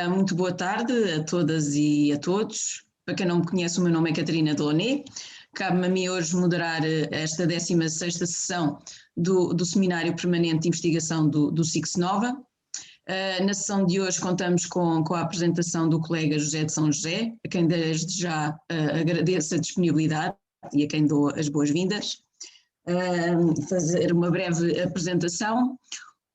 Muito boa tarde a todas e a todos. Para quem não me conhece, o meu nome é Catarina Delaunay. Cabe-me a mim hoje moderar esta 16ª sessão do Seminário Permanente de Investigação do SIX Nova. Na sessão de hoje contamos com a apresentação do colega José de São José, a quem desde já agradeço a disponibilidade e a quem dou as boas-vindas. Fazer uma breve apresentação.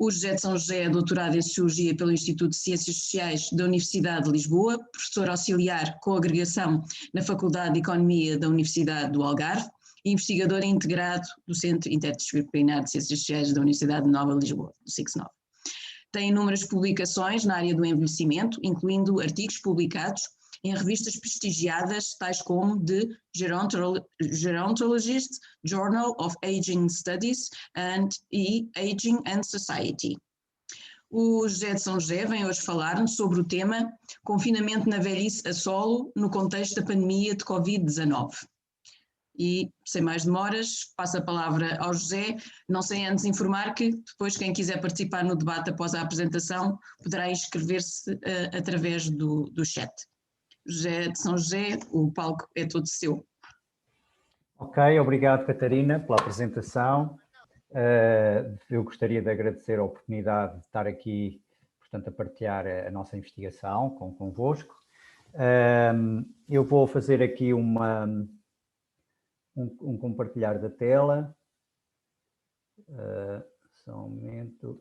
O José de São José é doutorado em Sociologia pelo Instituto de Ciências Sociais da Universidade de Lisboa, professor auxiliar com agregação na Faculdade de Economia da Universidade do Algarve e investigador integrado do Centro Interdisciplinar de Ciências Sociais da Universidade Nova de Lisboa, do SIX Nova. Tem inúmeras publicações na área do envelhecimento, incluindo artigos publicados em revistas prestigiadas, tais como The Gerontologist, Journal of Aging Studies e Aging and Society. O José de São José vem hoje falar-nos sobre o tema confinamento na velhice a solo no contexto da pandemia de Covid-19. E, sem mais demoras, passo a palavra ao José, não sem antes informar que depois quem quiser participar no debate após a apresentação poderá inscrever-se através do chat. José de São José, o palco é todo seu. Ok, obrigado Catarina pela apresentação. Eu gostaria de agradecer a oportunidade de estar aqui, portanto, a partilhar a nossa investigação convosco. Eu vou fazer aqui um compartilhar da tela. Só um momento.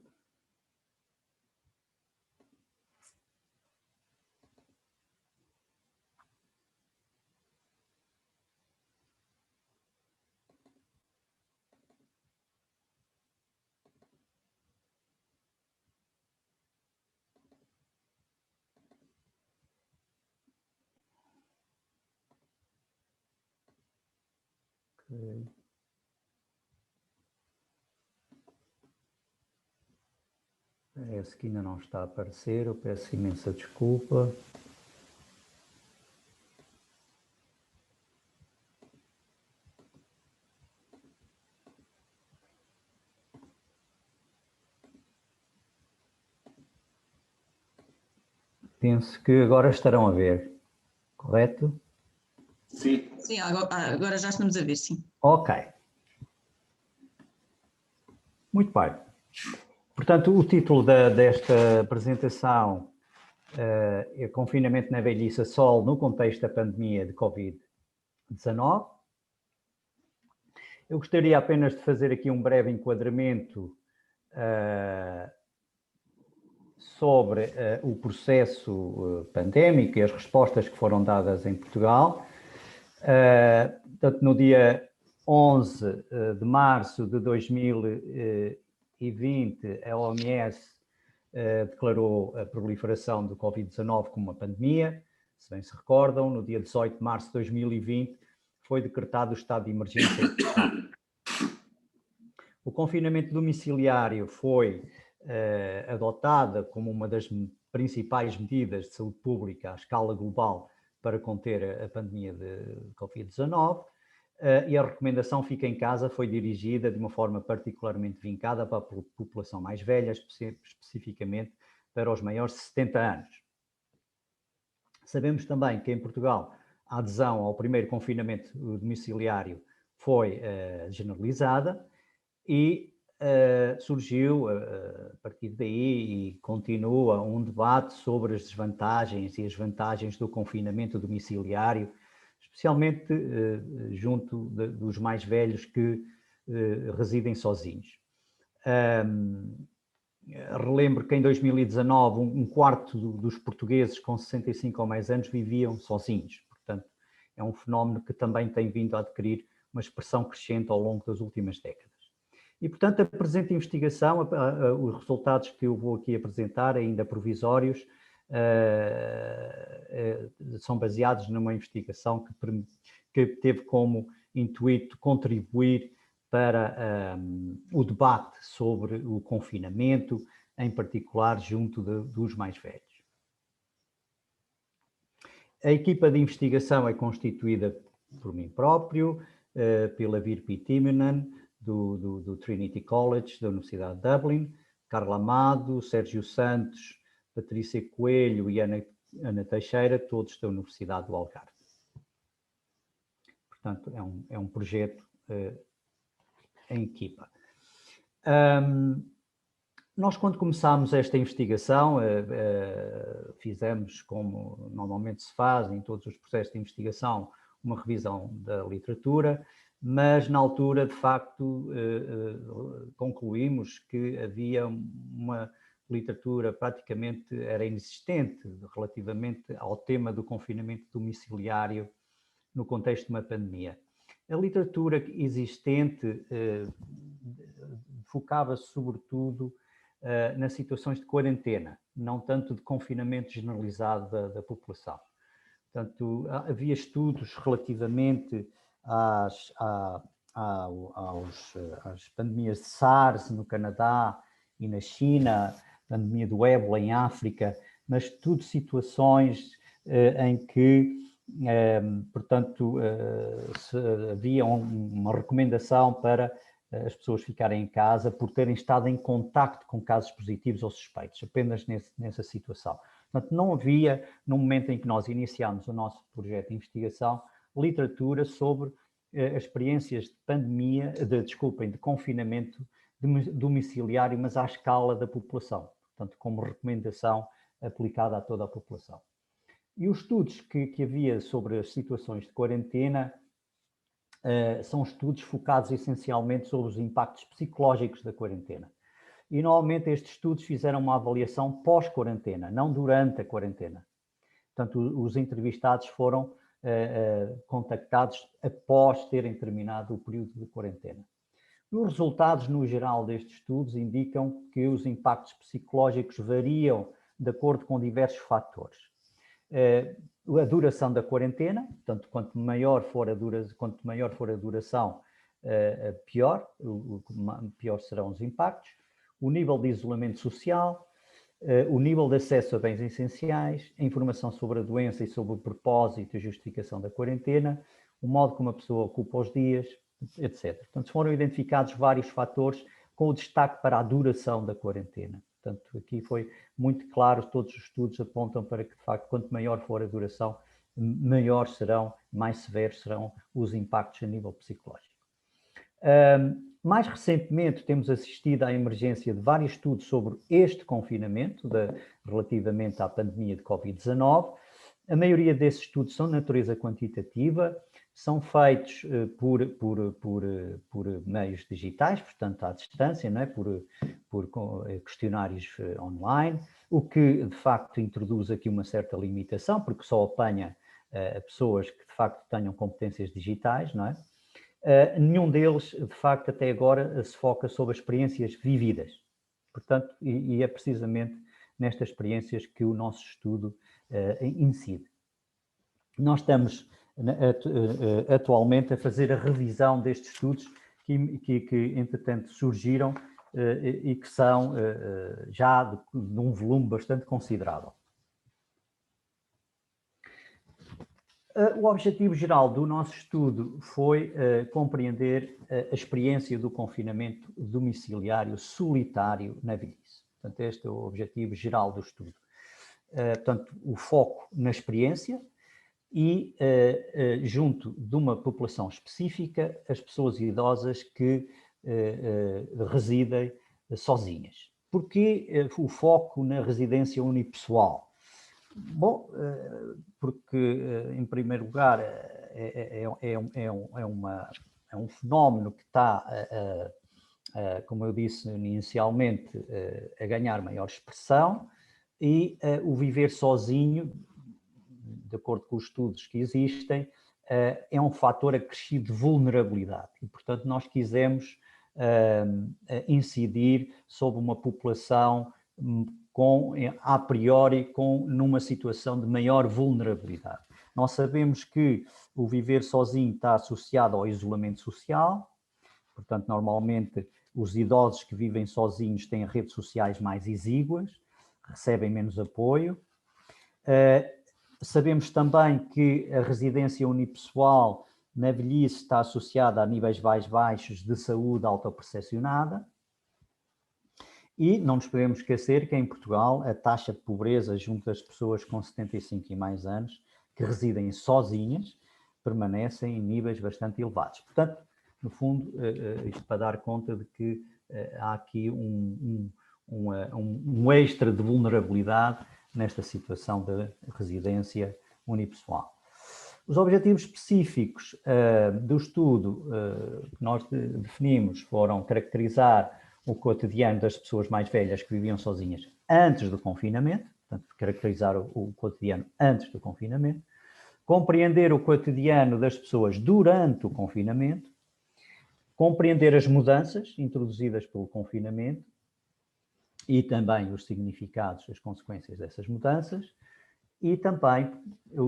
Parece que ainda não está a aparecer, eu peço imensa desculpa. Penso que agora estarão a ver, correto? Sim. Sim, agora já estamos a ver, sim. Ok. Muito bem. Portanto, o título desta apresentação é Confinamento na velhice a solo no contexto da pandemia de Covid-19. Eu gostaria apenas de fazer aqui um breve enquadramento sobre o processo pandémico e as respostas que foram dadas em Portugal. Portanto, no dia 11 de março de 2020, a OMS declarou a proliferação do Covid-19 como uma pandemia. Se bem se recordam, no dia 18 de março de 2020 foi decretado o estado de emergência. O confinamento domiciliário foi adotada como uma das principais medidas de saúde pública à escala global para conter a pandemia de Covid-19 e a recomendação Fica em Casa foi dirigida de uma forma particularmente vincada para a população mais velha, especificamente para os maiores de 70 anos. Sabemos também que em Portugal a adesão ao primeiro confinamento domiciliário foi generalizada e surgiu a partir daí e continua um debate sobre as desvantagens e as vantagens do confinamento domiciliário, especialmente junto dos mais velhos que residem sozinhos. Relembro que em 2019 um quarto dos portugueses com 65 ou mais anos viviam sozinhos, portanto é um fenómeno que também tem vindo a adquirir uma expressão crescente ao longo das últimas décadas. E, portanto, a presente investigação, os resultados que eu vou aqui apresentar, ainda provisórios, são baseados numa investigação que teve como intuito contribuir para o debate sobre o confinamento, em particular junto dos mais velhos. A equipa de investigação é constituída por mim próprio, pela Virpi Timonen, do Trinity College, da Universidade de Dublin, Carla Amado, Sérgio Santos, Patrícia Coelho e Ana Teixeira, todos da Universidade do Algarve. Portanto, é um projeto em equipa. Nós, quando começámos esta investigação, fizemos, como normalmente se faz em todos os processos de investigação, uma revisão da literatura, mas na altura, de facto, concluímos que havia uma literatura praticamente era inexistente relativamente ao tema do confinamento domiciliário no contexto de uma pandemia. A literatura existente focava-se sobretudo nas situações de quarentena, não tanto de confinamento generalizado da população. Portanto, havia estudos relativamente às pandemias de SARS no Canadá e na China, pandemia do ébola em África, mas tudo situações em que, portanto, havia uma recomendação para as pessoas ficarem em casa por terem estado em contacto com casos positivos ou suspeitos, apenas nessa situação. Portanto, não havia, no momento em que nós iniciámos o nosso projeto de investigação, literatura sobre as experiências de pandemia, de confinamento domiciliário, mas à escala da população, portanto, como recomendação aplicada a toda a população. E os estudos que havia sobre as situações de quarentena são estudos focados essencialmente sobre os impactos psicológicos da quarentena. E normalmente estes estudos fizeram uma avaliação pós-quarentena, não durante a quarentena. Portanto, os entrevistados foram contactados após terem terminado o período de quarentena. Os resultados, no geral, destes estudos indicam que os impactos psicológicos variam de acordo com diversos fatores. A duração da quarentena, portanto, quanto maior for a duração, pior serão os impactos. O nível de isolamento social, o nível de acesso a bens essenciais, a informação sobre a doença e sobre o propósito e justificação da quarentena, o modo como a pessoa ocupa os dias, etc. Portanto, foram identificados vários fatores com o destaque para a duração da quarentena. Portanto, aqui foi muito claro, todos os estudos apontam para que, de facto, quanto maior for a duração, mais severos serão os impactos a nível psicológico. Mais recentemente, temos assistido à emergência de vários estudos sobre este confinamento, relativamente à pandemia de Covid-19. A maioria desses estudos são de natureza quantitativa, são feitos por meios digitais, portanto, à distância, não é? por questionários online, o que, de facto, introduz aqui uma certa limitação, porque só apanha pessoas que, de facto, tenham competências digitais, não é? Nenhum deles, de facto, até agora se foca sobre as experiências vividas. Portanto, e é precisamente nestas experiências que o nosso estudo incide. Nós estamos atualmente a fazer a revisão destes estudos que entretanto, surgiram e que são já de um volume bastante considerável. O objetivo geral do nosso estudo foi compreender a experiência do confinamento domiciliário solitário na velhice. Portanto, este é o objetivo geral do estudo. Portanto, o foco na experiência e, junto de uma população específica, as pessoas idosas que residem sozinhas. Porquê o foco na residência unipessoal? Bom, porque, em primeiro lugar, é um fenómeno que está, como eu disse inicialmente, a ganhar maior expressão e o viver sozinho, de acordo com os estudos que existem, é um fator acrescido de vulnerabilidade e, portanto, nós quisemos incidir sobre uma população a priori numa situação de maior vulnerabilidade. Nós sabemos que o viver sozinho está associado ao isolamento social, portanto, normalmente os idosos que vivem sozinhos têm redes sociais mais exíguas, recebem menos apoio. Sabemos também que a residência unipessoal na velhice está associada a níveis mais baixos de saúde autopercepcionada. E não nos podemos esquecer que em Portugal a taxa de pobreza junto das pessoas com 75 e mais anos que residem sozinhas permanecem em níveis bastante elevados. Portanto, no fundo, isto para dar conta de que há aqui um extra de vulnerabilidade nesta situação de residência unipessoal. Os objetivos específicos do estudo que nós definimos foram caracterizar o cotidiano das pessoas mais velhas que viviam sozinhas antes do confinamento, portanto, caracterizar o cotidiano antes do confinamento, compreender o cotidiano das pessoas durante o confinamento, compreender as mudanças introduzidas pelo confinamento e também os significados, as consequências dessas mudanças, e também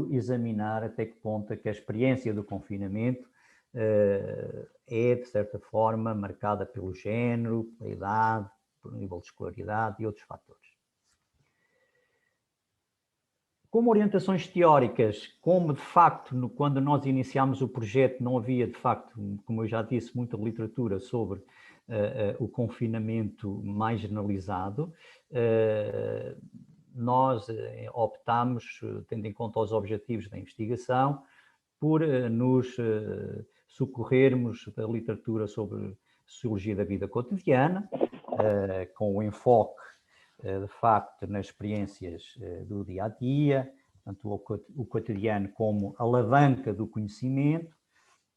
examinar até que ponto é que a experiência do confinamento é, de certa forma, marcada pelo género, pela idade, pelo nível de escolaridade e outros fatores. Como orientações teóricas, como de facto, quando nós iniciámos o projeto, não havia de facto, como eu já disse, muita literatura sobre o confinamento mais generalizado, nós optámos, tendo em conta os objetivos da investigação, por nos socorrermos da literatura sobre sociologia da vida cotidiana, com o enfoque de facto nas experiências do dia a dia, portanto, o cotidiano como alavanca do conhecimento,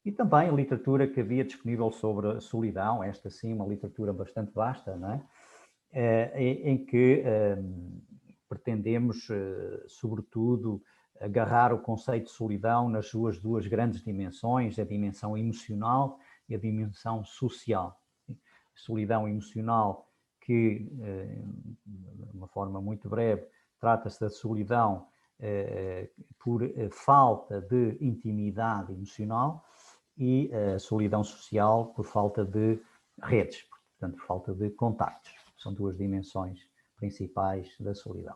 e também a literatura que havia disponível sobre a solidão, esta sim, uma literatura bastante vasta, não é? Em que pretendemos, sobretudo, agarrar o conceito de solidão nas suas duas grandes dimensões, a dimensão emocional e a dimensão social. Solidão emocional que, de uma forma muito breve, trata-se da solidão por falta de intimidade emocional e a solidão social por falta de redes, portanto, por falta de contactos. São duas dimensões principais da solidão.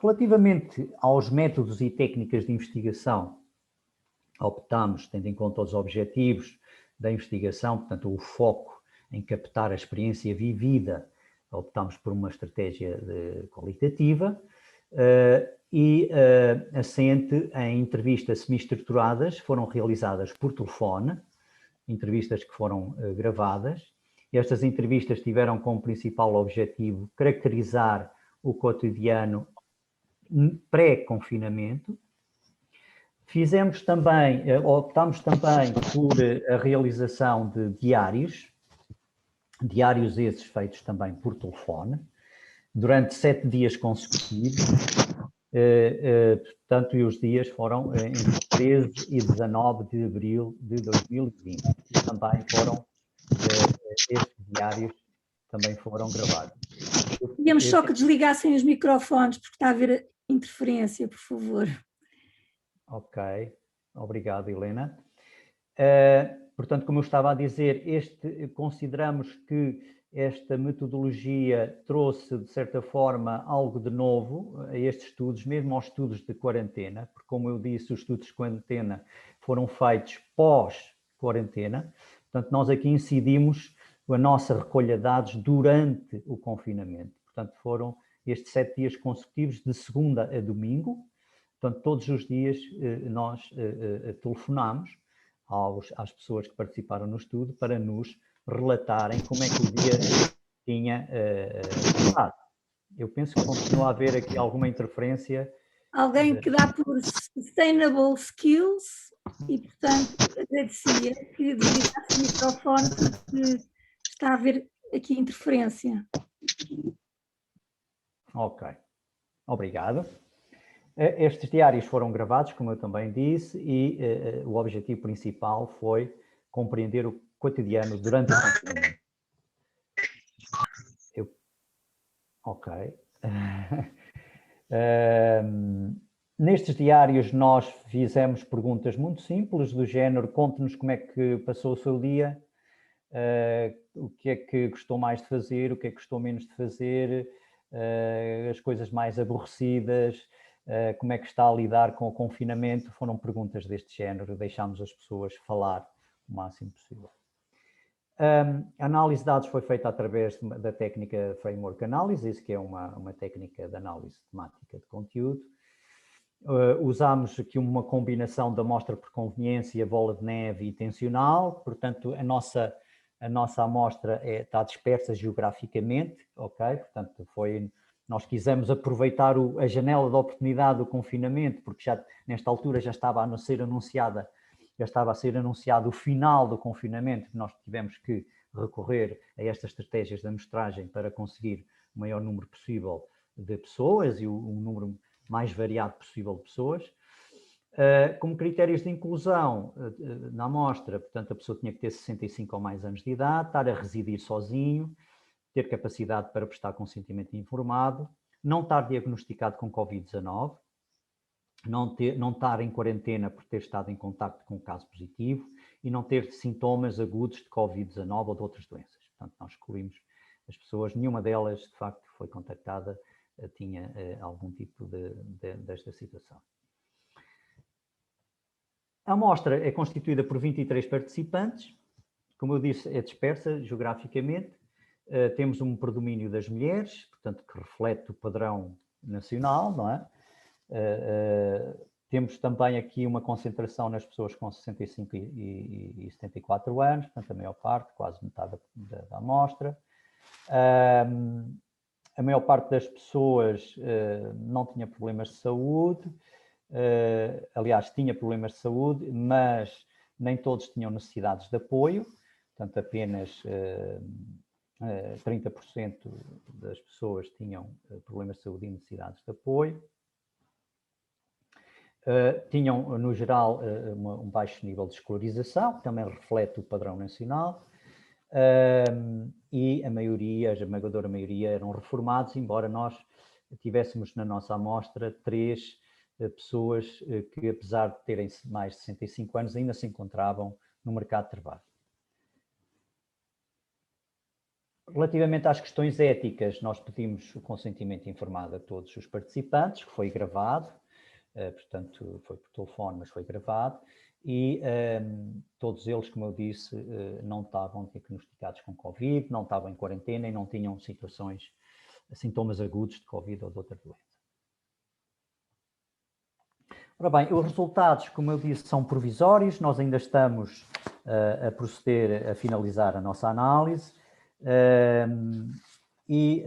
Relativamente aos métodos e técnicas de investigação, optamos, tendo em conta os objetivos da investigação, portanto, o foco em captar a experiência vivida, optamos por uma estratégia qualitativa e assente em entrevistas semi-estruturadas, foram realizadas por telefone, entrevistas que foram gravadas. Estas entrevistas tiveram como principal objetivo caracterizar o cotidiano pré-confinamento. Fizemos também, optámos também por a realização de diários esses feitos também por telefone, durante 7 dias consecutivos, portanto, e os dias foram entre 13 e 19 de abril de 2020. E também foram, estes diários também foram gravados. Pedíamos só que desligassem os microfones, porque está a haver interferência, por favor. Ok, obrigado, Helena. Portanto, como eu estava a dizer, consideramos que esta metodologia trouxe, de certa forma, algo de novo a estes estudos, mesmo aos estudos de quarentena, porque, como eu disse, os estudos de quarentena foram feitos pós-quarentena. Portanto, nós aqui incidimos a nossa recolha de dados durante o confinamento. Portanto, foram estes 7 dias consecutivos, de segunda a domingo. Portanto, todos os dias nós telefonámos às pessoas que participaram no estudo para nos relatarem como é que o dia tinha passado. Eu penso que continua a haver aqui alguma interferência. Alguém que dá por Sustainable Skills e, portanto, agradecia que desligasse o microfone porque está a haver aqui interferência. Ok, obrigado. Estes diários foram gravados, como eu também disse, e o objetivo principal foi compreender o cotidiano durante o confinamento. Ok. Nestes diários nós fizemos perguntas muito simples, do género: conte-nos como é que passou o seu dia, o que é que gostou mais de fazer, o que é que gostou menos de fazer, as coisas mais aborrecidas, como é que está a lidar com o confinamento. Foram perguntas deste género, deixámos as pessoas falar o máximo possível. A análise de dados foi feita através da técnica Framework Analysis, que é uma técnica de análise temática de conteúdo. Usámos aqui uma combinação da amostra por conveniência, bola de neve e tensional, portanto a nossa amostra está dispersa geograficamente, ok? Portanto nós quisemos aproveitar a janela de oportunidade do confinamento, porque já nesta altura já estava a ser anunciado o final do confinamento, nós tivemos que recorrer a estas estratégias de amostragem para conseguir o maior número possível de pessoas e o número mais variado possível de pessoas. Como critérios de inclusão na amostra, portanto, a pessoa tinha que ter 65 ou mais anos de idade, estar a residir sozinho, ter capacidade para prestar consentimento informado, não estar diagnosticado com Covid-19, não estar em quarentena por ter estado em contacto com um caso positivo e não ter sintomas agudos de Covid-19 ou de outras doenças. Portanto, nós excluímos as pessoas, nenhuma delas, de facto, foi contactada, tinha algum tipo desta situação. A amostra é constituída por 23 participantes, como eu disse, é dispersa geograficamente, temos um predomínio das mulheres, portanto, que reflete o padrão nacional, não é? Temos também aqui uma concentração nas pessoas com 65 e 74 anos, portanto, a maior parte, quase metade da amostra. A maior parte das pessoas não tinha problemas de saúde, aliás, tinha problemas de saúde, mas nem todos tinham necessidades de apoio, portanto, apenas 30% das pessoas tinham problemas de saúde e necessidades de apoio. Tinham, no geral, um baixo nível de escolarização, que também reflete o padrão nacional, e a esmagadora maioria eram reformados, embora nós tivéssemos na nossa amostra 3 pessoas que, apesar de terem mais de 65 anos, ainda se encontravam no mercado de trabalho. Relativamente às questões éticas, nós pedimos o consentimento informado a todos os participantes, que foi gravado, portanto, foi por telefone, mas foi gravado, e todos eles, como eu disse, não estavam diagnosticados com Covid, não estavam em quarentena e não tinham sintomas agudos de Covid ou de outra doença. Ora bem, os resultados, como eu disse, são provisórios, nós ainda estamos a proceder a finalizar a nossa análise e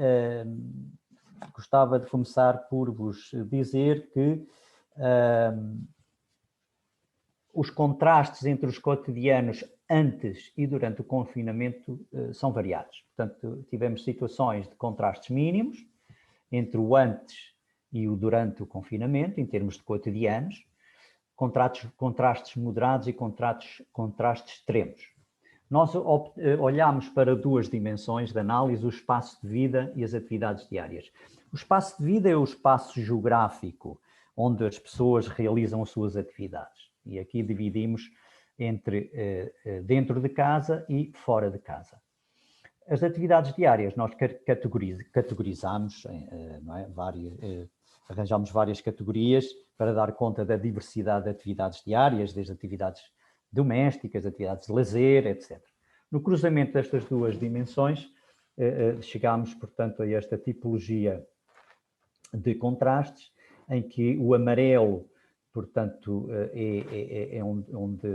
gostava de começar por vos dizer que os contrastes entre os cotidianos antes e durante o confinamento são variados. Portanto, tivemos situações de contrastes mínimos entre o antes e o durante o confinamento, em termos de cotidianos, contrastes moderados e contrastes extremos. Nós olhamos para 2 dimensões de análise, o espaço de vida e as atividades diárias. O espaço de vida é o espaço geográfico, onde as pessoas realizam as suas atividades. E aqui dividimos entre dentro de casa e fora de casa. As atividades diárias nós categorizamos, não é? Arranjamos várias categorias para dar conta da diversidade de atividades diárias, desde atividades domésticas, atividades de lazer, etc. No cruzamento destas 2 dimensões, chegamos, portanto, a esta tipologia de contrastes, em que o amarelo, portanto, é onde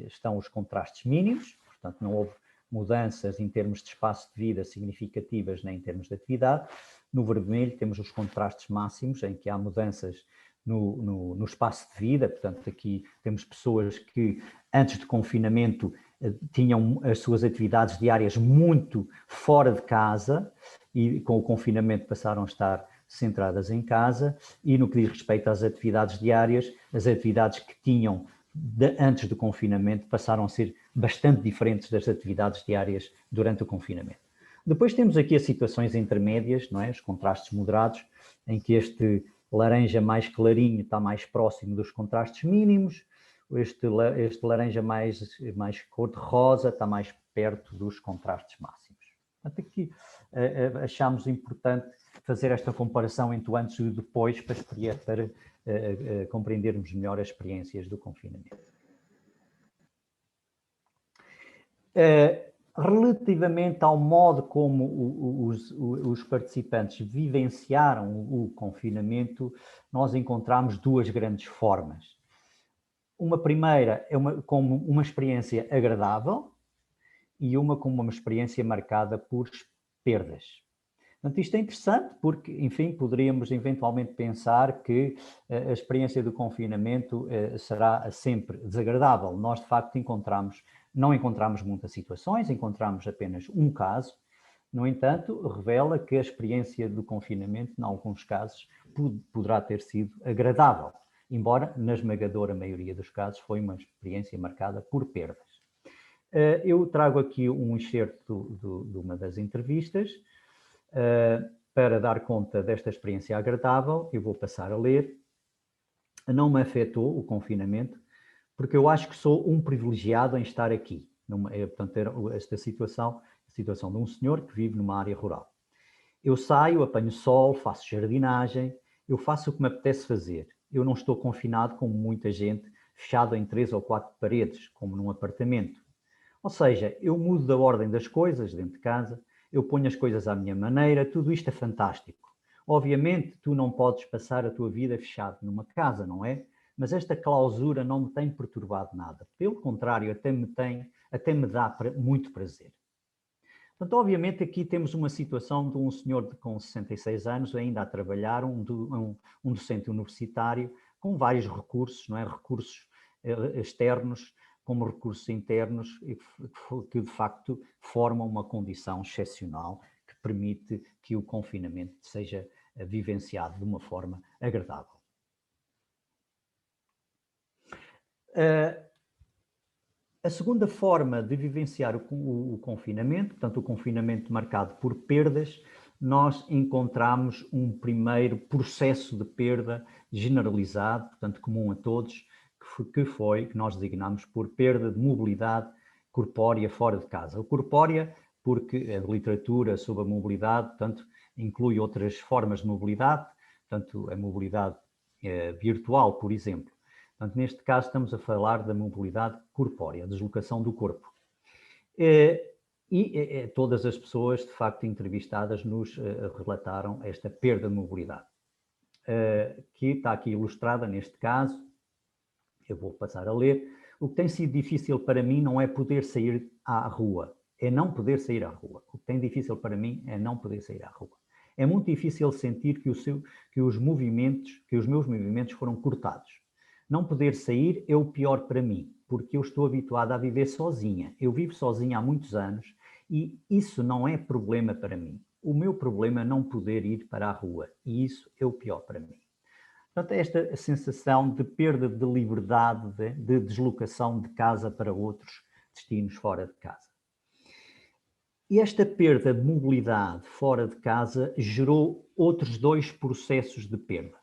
estão os contrastes mínimos, portanto, não houve mudanças em termos de espaço de vida significativas nem em termos de atividade. No vermelho temos os contrastes máximos, em que há mudanças no espaço de vida, portanto, aqui temos pessoas que antes do confinamento tinham as suas atividades diárias muito fora de casa e com o confinamento passaram a estar centradas em casa, e no que diz respeito às atividades diárias, as atividades que tinham antes do confinamento passaram a ser bastante diferentes das atividades diárias durante o confinamento. Depois temos aqui as situações intermédias, não é? Os contrastes moderados, em que este laranja mais clarinho está mais próximo dos contrastes mínimos, este laranja mais cor-de-rosa está mais perto dos contrastes máximos. Portanto, aqui achamos importante fazer esta comparação entre o antes e o depois para compreendermos melhor as experiências do confinamento. Relativamente ao modo como os participantes vivenciaram o confinamento, nós encontramos duas grandes formas. Uma primeira é como uma experiência agradável e uma como uma experiência marcada por perdas. Portanto, isto é interessante porque, enfim, poderíamos eventualmente pensar que a experiência do confinamento será sempre desagradável. Nós, de facto, não encontramos muitas situações, encontramos apenas um caso. No entanto, revela que a experiência do confinamento, em alguns casos, poderá ter sido agradável, embora, na esmagadora maioria dos casos, foi uma experiência marcada por perdas. Eu trago aqui um excerto de uma das entrevistas, para dar conta desta experiência agradável. Eu vou passar a ler. Não me afetou o confinamento, porque eu acho que sou um privilegiado em estar aqui. Portanto, esta situação, a situação de um senhor que vive numa área rural. Eu saio, apanho sol, faço jardinagem, eu faço o que me apetece fazer. Eu não estou confinado como muita gente, fechado em 3 ou 4 paredes, como num apartamento. Ou seja, eu mudo da ordem das coisas dentro de casa, eu ponho as coisas à minha maneira, tudo isto é fantástico. Obviamente, tu não podes passar a tua vida fechado numa casa, não é? Mas esta clausura não me tem perturbado nada. Pelo contrário, até me dá muito prazer. Portanto, obviamente, aqui temos uma situação de um senhor com 66 anos ainda a trabalhar, um docente universitário, com vários recursos, não é? Recursos externos, como recursos internos, que de facto formam uma condição excepcional que permite que o confinamento seja vivenciado de uma forma agradável. A segunda forma de vivenciar o confinamento, portanto, o confinamento marcado por perdas, nós encontramos um primeiro processo de perda generalizado, portanto, comum a todos, que nós designamos por perda de mobilidade corpórea fora de casa. O corpórea, porque a literatura sobre a mobilidade, portanto, inclui outras formas de mobilidade, portanto, a mobilidade virtual, por exemplo. Portanto, neste caso estamos a falar da mobilidade corpórea, a deslocação do corpo. E todas as pessoas, de facto, entrevistadas nos relataram esta perda de mobilidade, que está aqui ilustrada neste caso. Eu vou passar a ler. O que tem sido difícil para mim não é poder sair à rua, é não poder sair à rua. O que tem difícil para mim é não poder sair à rua. É muito difícil sentir que os meus movimentos foram cortados. Não poder sair é o pior para mim, porque eu estou habituada a viver sozinha. Eu vivo sozinha há muitos anos e isso não é problema para mim. O meu problema é não poder ir para a rua e isso é o pior para mim. Portanto, esta sensação de perda de liberdade, de deslocação de casa para outros destinos fora de casa. E esta perda de mobilidade fora de casa gerou outros 2 processos de perda.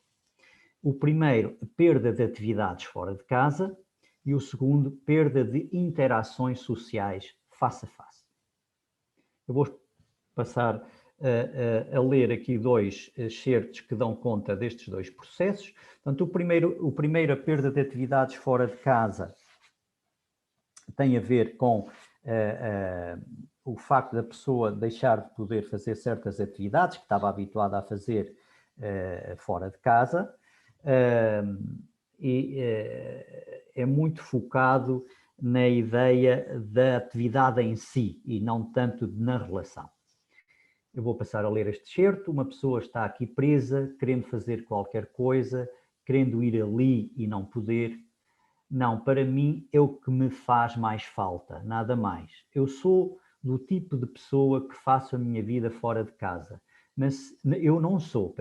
O primeiro, perda de atividades fora de casa, e o segundo, perda de interações sociais face a face. Eu vou passar a ler aqui 2 excertos que dão conta destes 2 processos. Portanto, o primeiro, a perda de atividades fora de casa, tem a ver com o facto da pessoa deixar de poder fazer certas atividades que estava habituada a fazer fora de casa, e é muito focado na ideia da atividade em si e não tanto na relação. Eu vou passar a ler este excerto. Uma pessoa está aqui presa, querendo fazer qualquer coisa, querendo ir ali e não poder. Não, para mim é o que me faz mais falta, nada mais. Eu sou do tipo de pessoa que faço a minha vida fora de casa. Mas eu não sou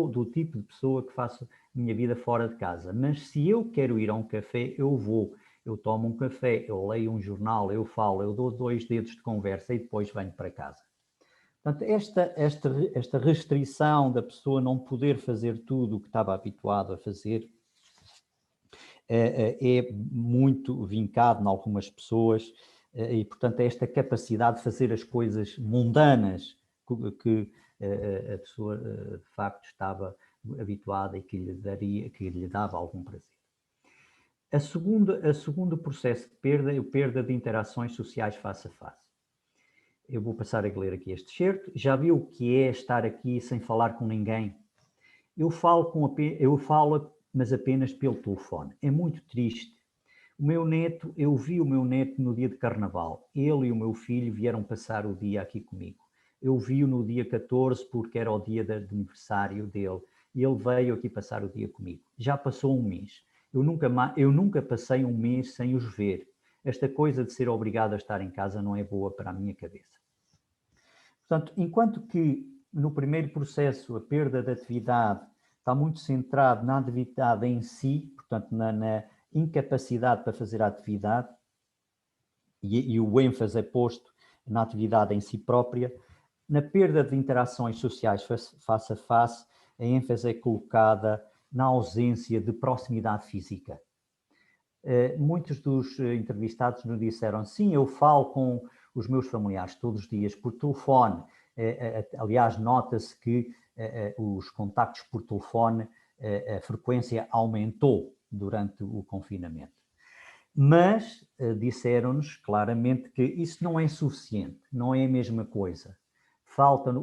do tipo de pessoa que faço a minha vida fora de casa. Mas se eu quero ir a um café, eu vou. Eu tomo um café, eu leio um jornal, eu falo, eu dou 2 dedos de conversa e depois venho para casa. Portanto, esta restrição da pessoa não poder fazer tudo o que estava habituado a fazer é muito vincado em algumas pessoas e, portanto, é esta capacidade de fazer as coisas mundanas que a pessoa, de facto, estava habituada e que lhe dava algum prazer. O segundo processo de perda é a perda de interações sociais face a face. Eu vou passar a ler aqui este excerto. Já viu o que é estar aqui sem falar com ninguém? Eu falo, mas apenas pelo telefone. É muito triste. Eu vi o meu neto no dia de Carnaval. Ele e o meu filho vieram passar o dia aqui comigo. Eu vi-o no dia 14 porque era o dia de aniversário dele. E ele veio aqui passar o dia comigo. Já passou um mês. Eu nunca passei um mês sem os ver. Esta coisa de ser obrigado a estar em casa não é boa para a minha cabeça. Portanto, enquanto que no primeiro processo a perda de atividade está muito centrado na atividade em si, portanto, na incapacidade para fazer a atividade, e o ênfase é posto na atividade em si própria, na perda de interações sociais face a face, a ênfase é colocada na ausência de proximidade física. Muitos dos entrevistados nos disseram, sim, eu falo com os meus familiares todos os dias por telefone. Aliás, nota-se que os contactos por telefone, a frequência aumentou durante o confinamento. Mas disseram-nos claramente que isso não é suficiente, não é a mesma coisa. Falta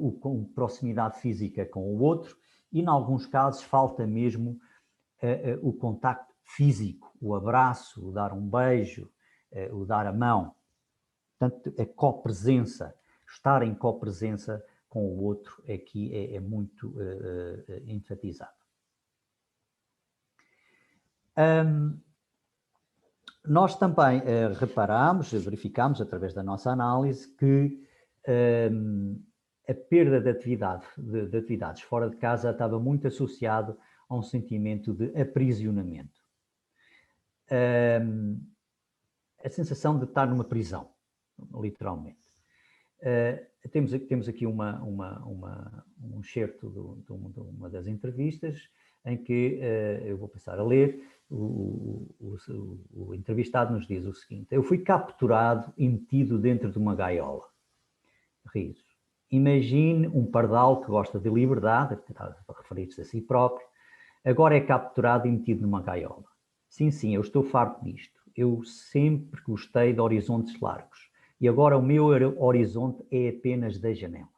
proximidade física com o outro e, em alguns casos, falta mesmo o contacto físico, o abraço, o dar um beijo, o dar a mão. Portanto, a copresença, estar em copresença com o outro aqui é muito enfatizado. Nós também verificamos através da nossa análise que a perda de atividades fora de casa estava muito associado a um sentimento de aprisionamento. A sensação de estar numa prisão, literalmente. Temos aqui um excerto de uma das entrevistas em que eu vou passar a ler. O entrevistado nos diz o seguinte: eu fui capturado e metido dentro de uma gaiola. Riso. Imagine um pardal que gosta de liberdade, está a referir-se a si próprio, agora é capturado e metido numa gaiola. Sim, eu estou farto disto. Eu sempre gostei de horizontes largos. E agora o meu horizonte é apenas da janela.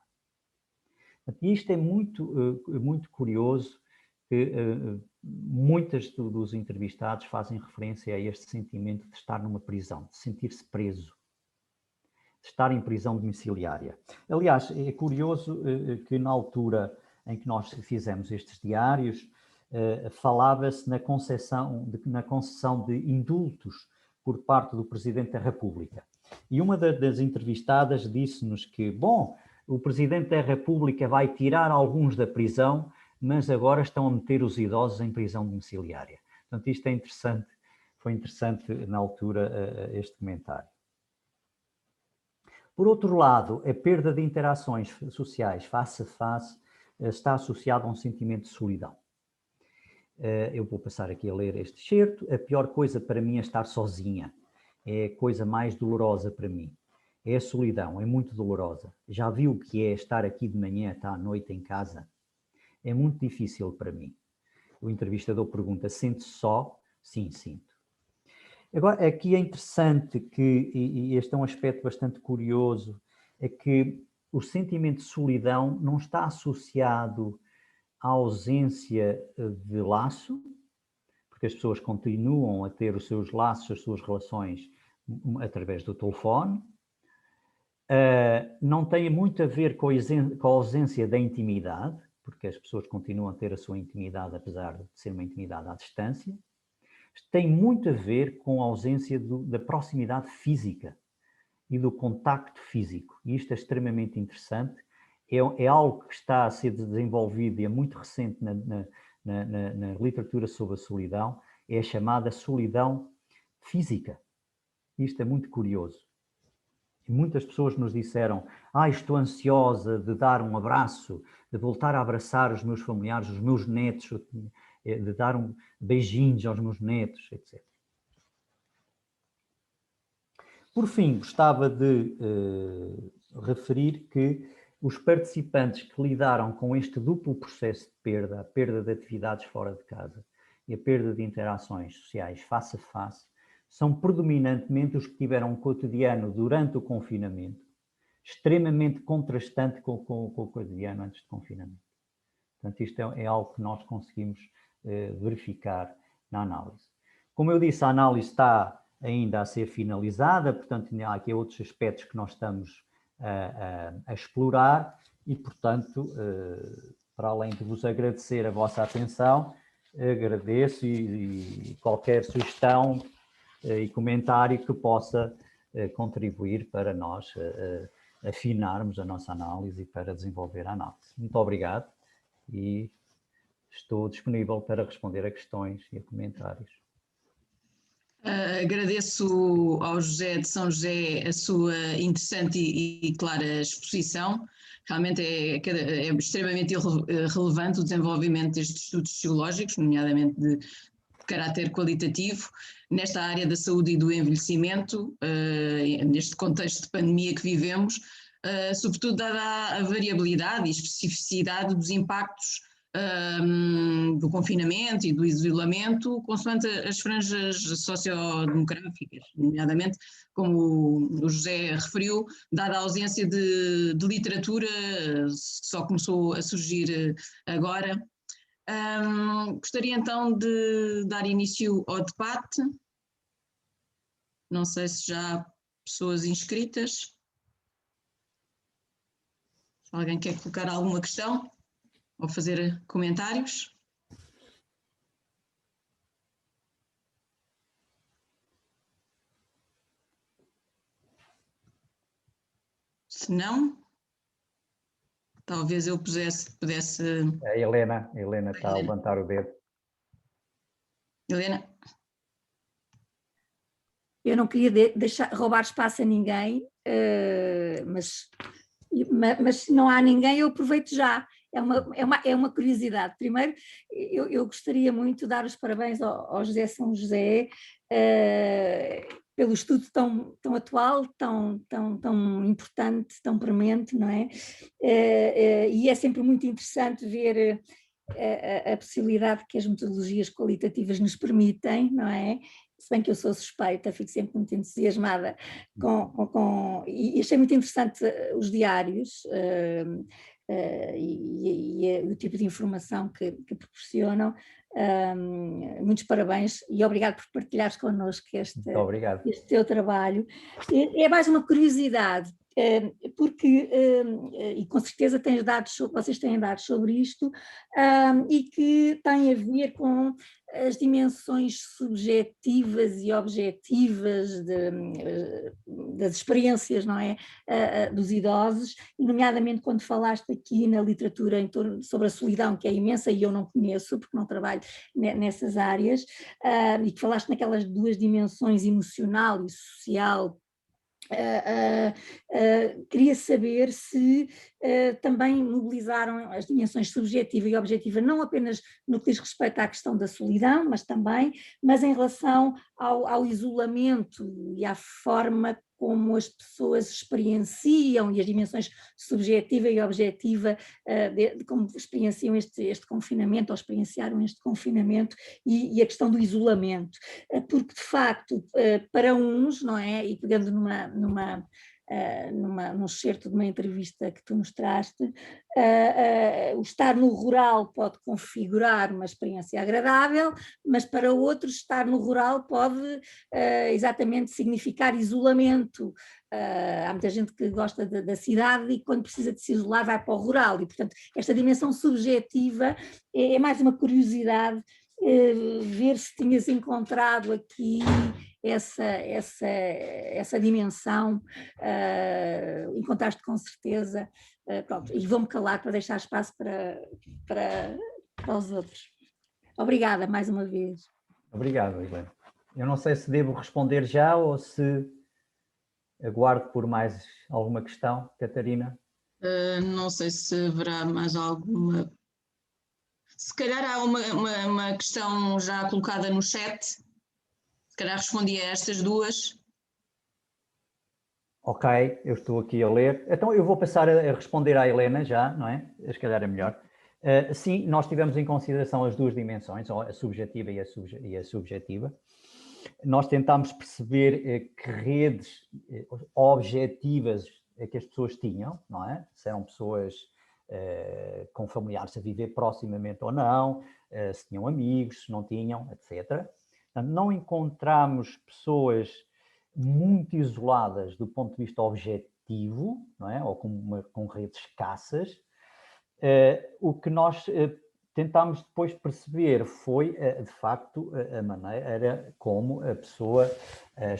E isto é muito curioso, que muitos dos entrevistados fazem referência a este sentimento de estar numa prisão, de sentir-se preso, de estar em prisão domiciliária. Aliás, é curioso que na altura em que nós fizemos estes diários, falava-se na concessão de indultos por parte do Presidente da República. E uma das entrevistadas disse-nos que, bom, o Presidente da República vai tirar alguns da prisão, mas agora estão a meter os idosos em prisão domiciliária. Portanto, isto é interessante, foi interessante na altura este comentário. Por outro lado, a perda de interações sociais face a face está associada a um sentimento de solidão. Eu vou passar aqui a ler este excerto. A pior coisa para mim é estar sozinha. É a coisa mais dolorosa para mim. É a solidão, é muito dolorosa. Já viu o que é estar aqui de manhã até à noite em casa? É muito difícil para mim. O entrevistador pergunta, sente-se só? Sim, sinto. Agora, aqui é interessante e este é um aspecto bastante curioso, é que o sentimento de solidão não está associado à ausência de laço, porque as pessoas continuam a ter os seus laços, as suas relações através do telefone. Não tem muito a ver com a ausência da intimidade, porque as pessoas continuam a ter a sua intimidade, apesar de ser uma intimidade à distância. Tem muito a ver com a ausência da proximidade física e do contacto físico. E isto é extremamente interessante. É algo que está a ser desenvolvido e é muito recente na literatura sobre a solidão, é a chamada solidão física. Isto é muito curioso. E muitas pessoas nos disseram, estou ansiosa de dar um abraço, de voltar a abraçar os meus familiares, os meus netos, de dar beijinhos aos meus netos, etc. Por fim, gostava de referir que os participantes que lidaram com este duplo processo de perda, a perda de atividades fora de casa e a perda de interações sociais face a face, são predominantemente os que tiveram um cotidiano durante o confinamento extremamente contrastante com o cotidiano antes de confinamento. Portanto, isto é algo que nós conseguimos verificar na análise. Como eu disse, a análise está ainda a ser finalizada, portanto, há aqui outros aspectos que nós estamos a explorar e, portanto, para além de vos agradecer a vossa atenção, agradeço e qualquer sugestão e comentário que possa contribuir para nós afinarmos a nossa análise e para desenvolver a análise. Muito obrigado e estou disponível para responder a questões e a comentários. Agradeço ao José de São José a sua interessante e clara exposição. Realmente é extremamente relevante o desenvolvimento destes estudos sociológicos, nomeadamente de caráter qualitativo, nesta área da saúde e do envelhecimento, neste contexto de pandemia que vivemos, sobretudo dada a variabilidade e especificidade dos impactos do confinamento e do isolamento, consoante as franjas sociodemográficas, nomeadamente, como o José referiu, dada a ausência de literatura, que só começou a surgir agora. Gostaria então de dar início ao debate. Não sei se já há pessoas inscritas. Se alguém quer colocar alguma questão ou fazer comentários. Se não, talvez eu pudesse... A Helena está a levantar o dedo. Helena? Eu não queria roubar espaço a ninguém, mas se não há ninguém, eu aproveito já. É uma curiosidade. Primeiro, eu gostaria muito de dar os parabéns ao José São José pelo estudo tão atual, tão importante, tão premente, não é? E é sempre muito interessante ver a possibilidade que as metodologias qualitativas nos permitem, não é? Se bem que eu sou suspeita, fico sempre muito entusiasmada e achei muito interessante os diários e o tipo de informação que proporcionam. Muitos parabéns e obrigado por partilhares connosco este teu trabalho. É mais uma curiosidade, porque, e com certeza vocês têm dados sobre isto, e que tem a ver com as dimensões subjetivas e objetivas das experiências, não é, dos idosos, e nomeadamente quando falaste aqui na literatura sobre a solidão, que é imensa e eu não conheço porque não trabalho nessas áreas, e que falaste naquelas duas dimensões, emocional e social. Queria saber se também mobilizaram as dimensões subjetiva e objetiva, não apenas no que diz respeito à questão da solidão, mas em relação ao isolamento e à forma como as pessoas experienciam e as dimensões subjetiva e objetiva de como experienciam este confinamento ou experienciaram este confinamento e a questão do isolamento, porque de facto para uns, não é, e pegando num excerto de uma entrevista que tu mostraste, o estar no rural pode configurar uma experiência agradável, mas para outros estar no rural pode exatamente significar isolamento. Há muita gente que gosta da cidade e quando precisa de se isolar vai para o rural e, portanto, esta dimensão subjetiva é mais uma curiosidade, ver se tinhas encontrado aqui essa dimensão, encontraste com certeza, pronto, e vou-me calar para deixar espaço para os outros. Obrigada mais uma vez. Obrigado, Helena. Eu não sei se devo responder já ou se aguardo por mais alguma questão, Catarina. Não sei se haverá mais alguma. Se calhar há uma questão já colocada no chat. Se calhar respondi a estas duas. Ok, eu estou aqui a ler. Então eu vou passar a responder à Helena já, não é? Se calhar é melhor. Sim, nós tivemos em consideração as duas dimensões, a subjetiva e a subjetiva. Nós tentámos perceber que redes objetivas que as pessoas tinham, não é? Se eram pessoas com familiares a viver proximamente ou não, se tinham amigos, se não tinham, etc. Portanto, não encontramos pessoas muito isoladas do ponto de vista objetivo, não é? Ou com redes escassas. O que nós tentámos depois perceber foi, de facto, a maneira como as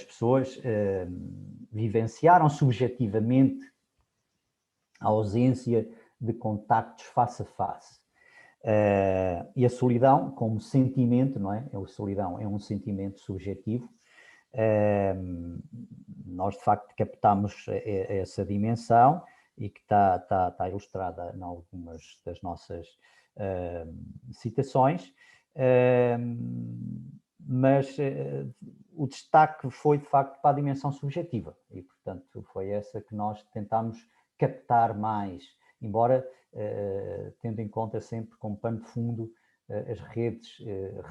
pessoas vivenciaram subjetivamente a ausência de contactos face a face. E a solidão como sentimento, não é? A solidão é um sentimento subjetivo. Nós, de facto, captamos essa dimensão e que está ilustrada em algumas das nossas citações, mas o destaque foi, de facto, para a dimensão subjetiva e, portanto, foi essa que nós tentámos captar mais, embora tendo em conta sempre como pano de fundo as redes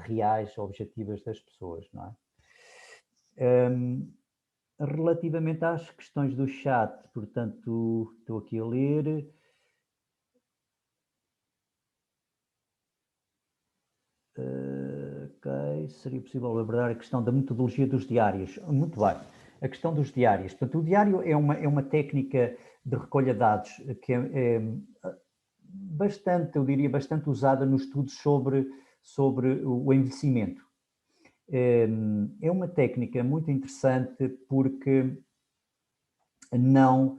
reais, objetivas das pessoas, não é? Relativamente às questões do chat, portanto, estou aqui a ler. Ok, seria possível abordar a questão da metodologia dos diários. Muito bem. A questão dos diários. Portanto, o diário é uma técnica de recolha de dados que é bastante, eu diria, bastante usada nos estudos sobre o envelhecimento. É uma técnica muito interessante porque não,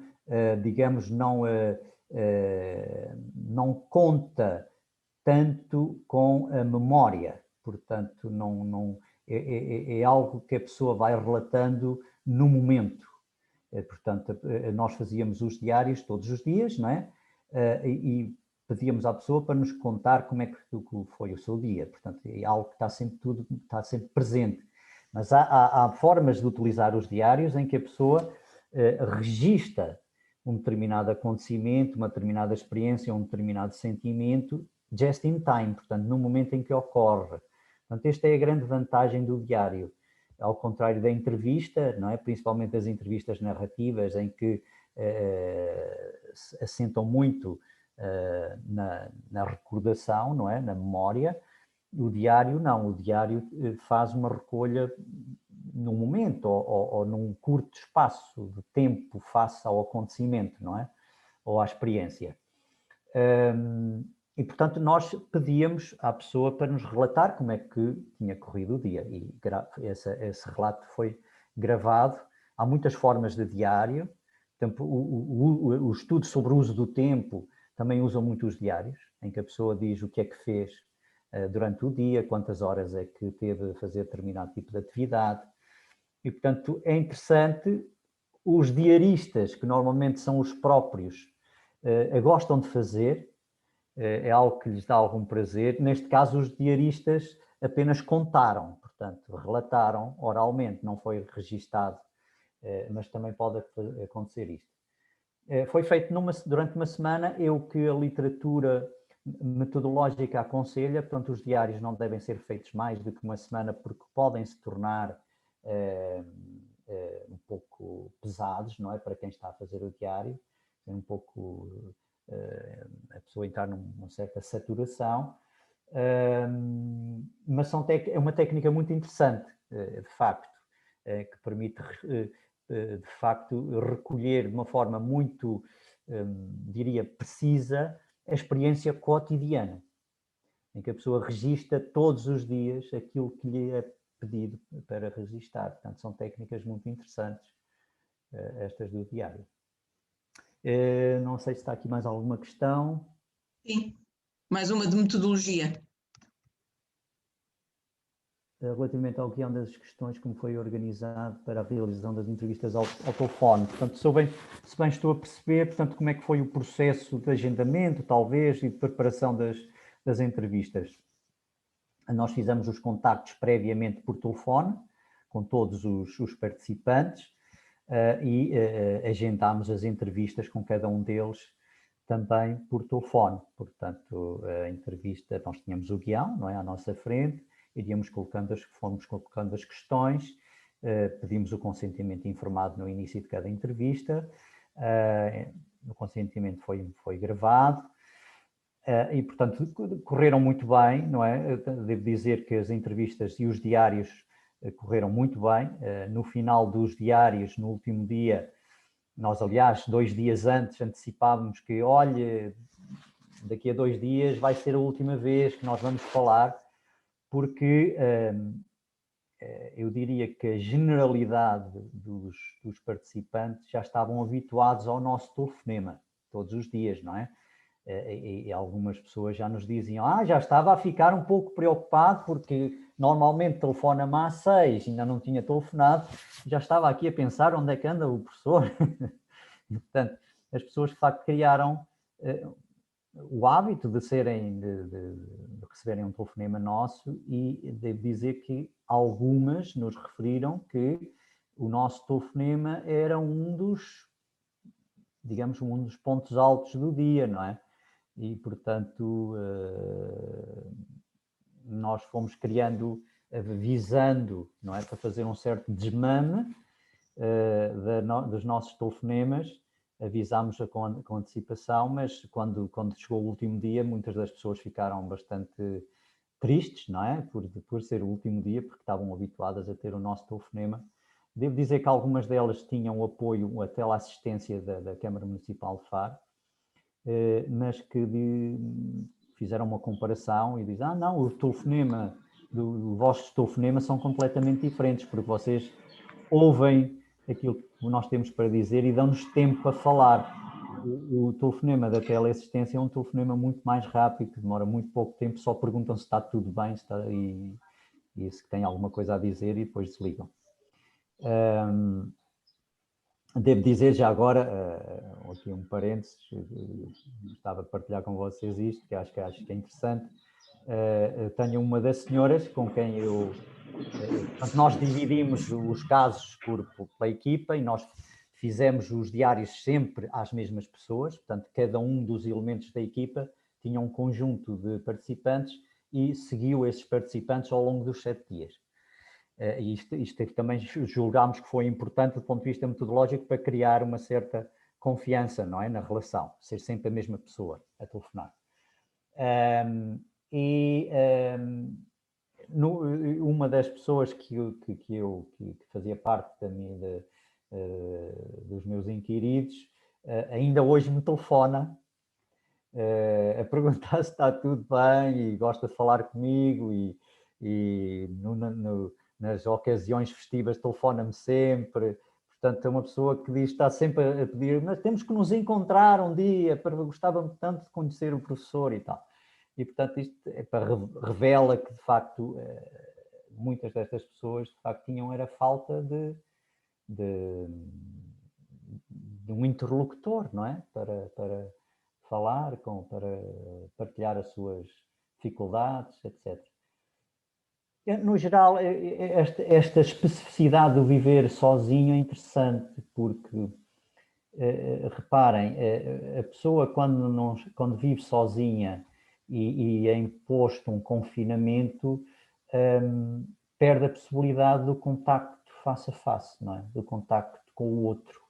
digamos, não conta tanto com a memória, portanto, é algo que a pessoa vai relatando no momento. Portanto, nós fazíamos os diários todos os dias, não é? E pedíamos à pessoa para nos contar como é que foi o seu dia. Portanto, é algo que está sempre presente. Mas há formas de utilizar os diários em que a pessoa registra um determinado acontecimento, uma determinada experiência, um determinado sentimento, just in time, portanto, no momento em que ocorre. Portanto, esta é a grande vantagem do diário. Ao contrário da entrevista, não é? Principalmente as entrevistas narrativas, em que se assentam muito na recordação, não é? Na memória. O diário não, o diário faz uma recolha num momento ou num curto espaço de tempo face ao acontecimento, não é? Ou à experiência. E, portanto, nós pedíamos à pessoa para nos relatar como é que tinha corrido o dia. E esse relato foi gravado. Há muitas formas de diário. Portanto, o estudo sobre o uso do tempo também usa muito os diários, em que a pessoa diz o que é que fez durante o dia, quantas horas é que teve a fazer determinado tipo de atividade. E, portanto, é interessante. Os diaristas, que normalmente são os próprios, gostam de fazer, é algo que lhes dá algum prazer. Neste caso, os diaristas apenas contaram, portanto, relataram oralmente, não foi registado, mas também pode acontecer isto. Foi feito durante uma semana, é o que a literatura metodológica aconselha, portanto, os diários não devem ser feitos mais do que uma semana, porque podem se tornar um pouco pesados, não é? Para quem está a fazer o diário, é um pouco a pessoa entrar numa certa saturação, mas é uma técnica muito interessante, de facto, que permite, de facto, recolher de uma forma muito, diria, precisa a experiência cotidiana, em que a pessoa registra todos os dias aquilo que lhe é pedido para registar. Portanto, são técnicas muito interessantes, estas do diário. Não sei se está aqui mais alguma questão. Sim, mais uma de metodologia. Relativamente ao guião das questões, como foi organizado para a realização das entrevistas ao telefone. Portanto, se bem estou a perceber, portanto, como é que foi o processo de agendamento, talvez, e de preparação das entrevistas. Nós fizemos os contactos previamente por telefone, com todos os participantes, e agendámos as entrevistas com cada um deles também por telefone. Portanto, a entrevista, nós tínhamos o guião, não é, à nossa frente, fomos colocando as questões, pedimos o consentimento informado no início de cada entrevista, o consentimento foi gravado, e, portanto, correram muito bem, não é? Devo dizer que as entrevistas e os diários correram muito bem. No final dos diários, no último dia, nós, aliás, 2 dias antes, antecipávamos que, olha, daqui a 2 dias vai ser a última vez que nós vamos falar, porque eu diria que a generalidade dos participantes já estavam habituados ao nosso telefonema, todos os dias, não é? E algumas pessoas já nos diziam, já estava a ficar um pouco preocupado, porque normalmente telefona-me às 6, ainda não tinha telefonado, já estava aqui a pensar onde é que anda o professor. E, portanto, as pessoas de facto criaram o hábito de receberem um telefonema nosso, e devo dizer que algumas nos referiram que o nosso telefonema era digamos, um dos pontos altos do dia, não é? E, portanto, nós fomos criando, visando, não é, para fazer um certo desmame dos nossos telefonemas. Avisámos com antecipação, mas quando chegou o último dia, muitas das pessoas ficaram bastante tristes, não é? Por ser o último dia, porque estavam habituadas a ter o nosso telefonema. Devo dizer que algumas delas tinham o apoio, a teleassistência da Câmara Municipal de Faro, mas que fizeram uma comparação e dizem, não, o telefonema, os vossos telefonemas são completamente diferentes, porque vocês ouvem aquilo que nós temos para dizer e dão-nos tempo a falar. O telefonema da teleassistência é um telefonema muito mais rápido, que demora muito pouco tempo, só perguntam se está tudo bem e se tem alguma coisa a dizer, e depois desligam. Devo dizer já agora, aqui um parênteses, estava a partilhar com vocês isto, que acho que é interessante. Tenho uma das senhoras com quem portanto, nós dividimos os casos pela equipa, e nós fizemos os diários sempre às mesmas pessoas, portanto, cada um dos elementos da equipa tinha um conjunto de participantes e seguiu esses participantes ao longo dos 7 dias. E isto também julgámos que foi importante do ponto de vista metodológico para criar uma certa confiança, não é, na relação, ser sempre a mesma pessoa a telefonar. Uma das pessoas que fazia parte dos meus inquiridos, ainda hoje me telefona a perguntar se está tudo bem e gosta de falar comigo, e nas ocasiões festivas telefona-me sempre. Portanto, é uma pessoa que está sempre a pedir, mas temos que nos encontrar um dia, gostava-me tanto de conhecer o professor e tal. E, portanto, isto revela que, de facto, muitas destas pessoas, de facto, tinham era falta de um interlocutor, não é? Para falar, para partilhar as suas dificuldades, etc. No geral, esta especificidade do viver sozinho é interessante, porque, reparem, a pessoa quando vive sozinha e é imposto um confinamento, perde a possibilidade do contacto face a face, não é? Do contacto com o outro,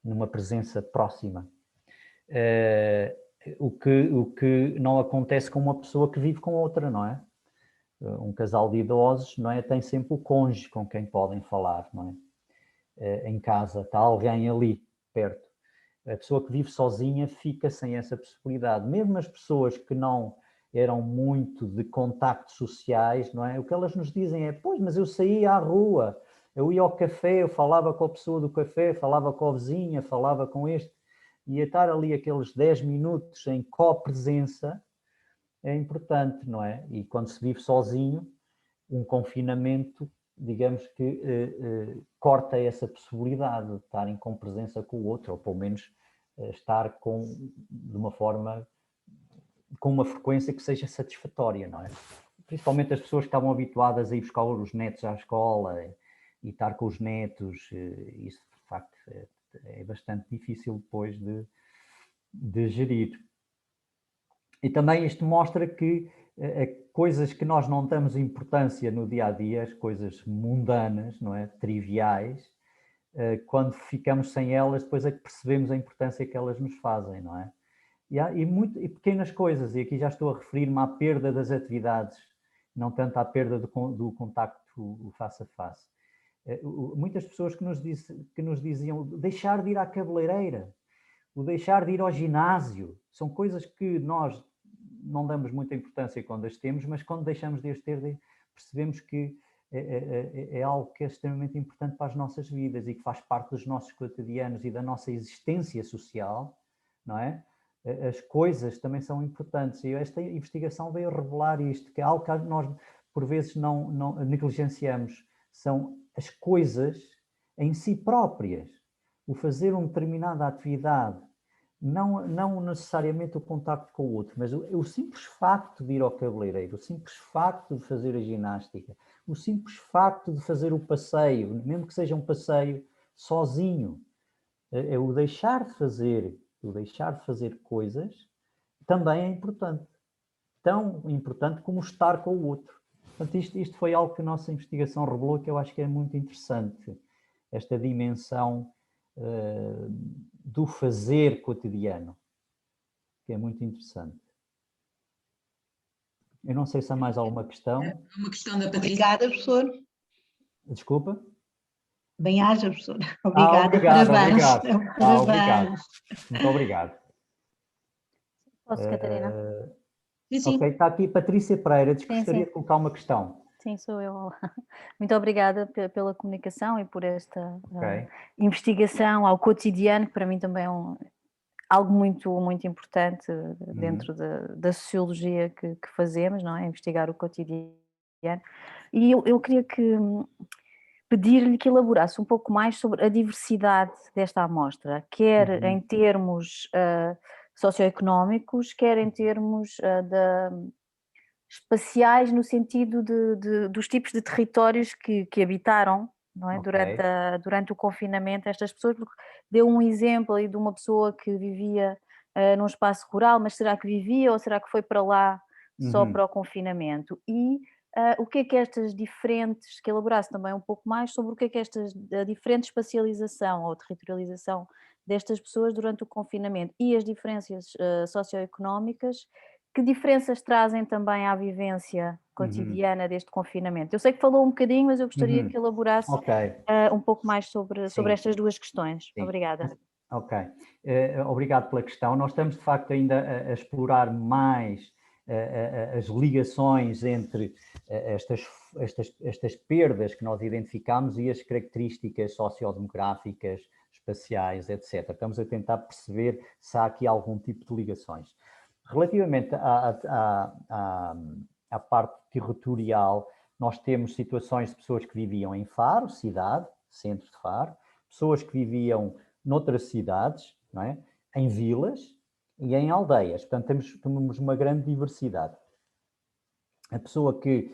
numa presença próxima. O que não acontece com uma pessoa que vive com outra, não é? Um casal de idosos, não é? Tem sempre o cônjuge com quem podem falar, não é? Em casa, está alguém ali, perto. A pessoa que vive sozinha fica sem essa possibilidade. Mesmo as pessoas que não eram muito de contactos sociais, não é? O que elas nos dizem é, pois, mas eu saía à rua, eu ia ao café, eu falava com a pessoa do café, falava com a vizinha, falava com este, e estar ali aqueles 10 minutos em copresença é importante, não é? E quando se vive sozinho, um confinamento, digamos que corta essa possibilidade de estarem com presença com o outro, ou pelo menos estar de uma forma, com uma frequência que seja satisfatória, não é? Principalmente as pessoas que estavam habituadas a ir buscar os netos à escola e estar com os netos, isso de facto é bastante difícil depois de gerir. E também isto mostra que coisas que nós não damos importância no dia a dia, as coisas mundanas, não é? Triviais, quando ficamos sem elas, depois é que percebemos a importância que elas nos fazem, não é? E pequenas coisas, e aqui já estou a referir-me à perda das atividades, não tanto à perda do contacto face a face. Muitas pessoas que nos diziam deixar de ir à cabeleireira, o deixar de ir ao ginásio, são coisas que nós não damos muita importância quando as temos, mas quando deixamos de as ter, percebemos que é algo que é extremamente importante para as nossas vidas e que faz parte dos nossos cotidianos e da nossa existência social, não é? As coisas também são importantes e esta investigação veio revelar isto, que é algo que nós por vezes não negligenciamos, são as coisas em si próprias, o fazer uma determinada atividade, não necessariamente o contacto com o outro, mas o simples facto de ir ao cabeleireiro, o simples facto de fazer a ginástica, o simples facto de fazer o passeio, mesmo que seja um passeio sozinho, é o deixar de fazer coisas também é importante. Tão importante como estar com o outro. Portanto, isto foi algo que a nossa investigação revelou, que eu acho que é muito interessante. Esta dimensão do fazer cotidiano, que é muito interessante. Eu não sei se há mais alguma questão. Uma questão da Patrícia. Obrigada, professor. Desculpa? Bem-aja, professor. Obrigada. Obrigado, Parabéns. obrigado. Obrigado. Muito obrigado. Posso, Catarina? Sim. Ok, está aqui Patrícia Pereira, gostaria de colocar uma questão. Sim, sou eu. Muito obrigada pela comunicação e por esta investigação ao cotidiano, que para mim também é algo muito, muito importante dentro da sociologia que fazemos, não é? Investigar o cotidiano. E eu queria pedir-lhe que elaborasse um pouco mais sobre a diversidade desta amostra, quer em termos socioeconómicos, quer em termos espaciais, no sentido dos tipos de territórios que habitaram, não é? Durante o confinamento, estas pessoas, porque deu um exemplo aí de uma pessoa que vivia num espaço rural, mas será que vivia ou será que foi para lá só para o confinamento? E o que é estas diferentes, que elaborasse também um pouco mais sobre o que é a diferente espacialização ou territorialização destas pessoas durante o confinamento e as diferenças socioeconómicas, que diferenças trazem também à vivência cotidiana deste confinamento? Eu sei que falou um bocadinho, mas eu gostaria que elaborasse um pouco mais sobre estas duas questões. Sim. Obrigada. Ok, obrigado pela questão. Nós estamos de facto ainda a explorar mais as ligações entre estas perdas que nós identificamos e as características sociodemográficas, espaciais, etc. Estamos a tentar perceber se há aqui algum tipo de ligações. Relativamente à parte territorial, nós temos situações de pessoas que viviam em Faro, cidade, centro de Faro, pessoas que viviam noutras cidades, não é? Em vilas e em aldeias. Portanto, temos uma grande diversidade. A pessoa que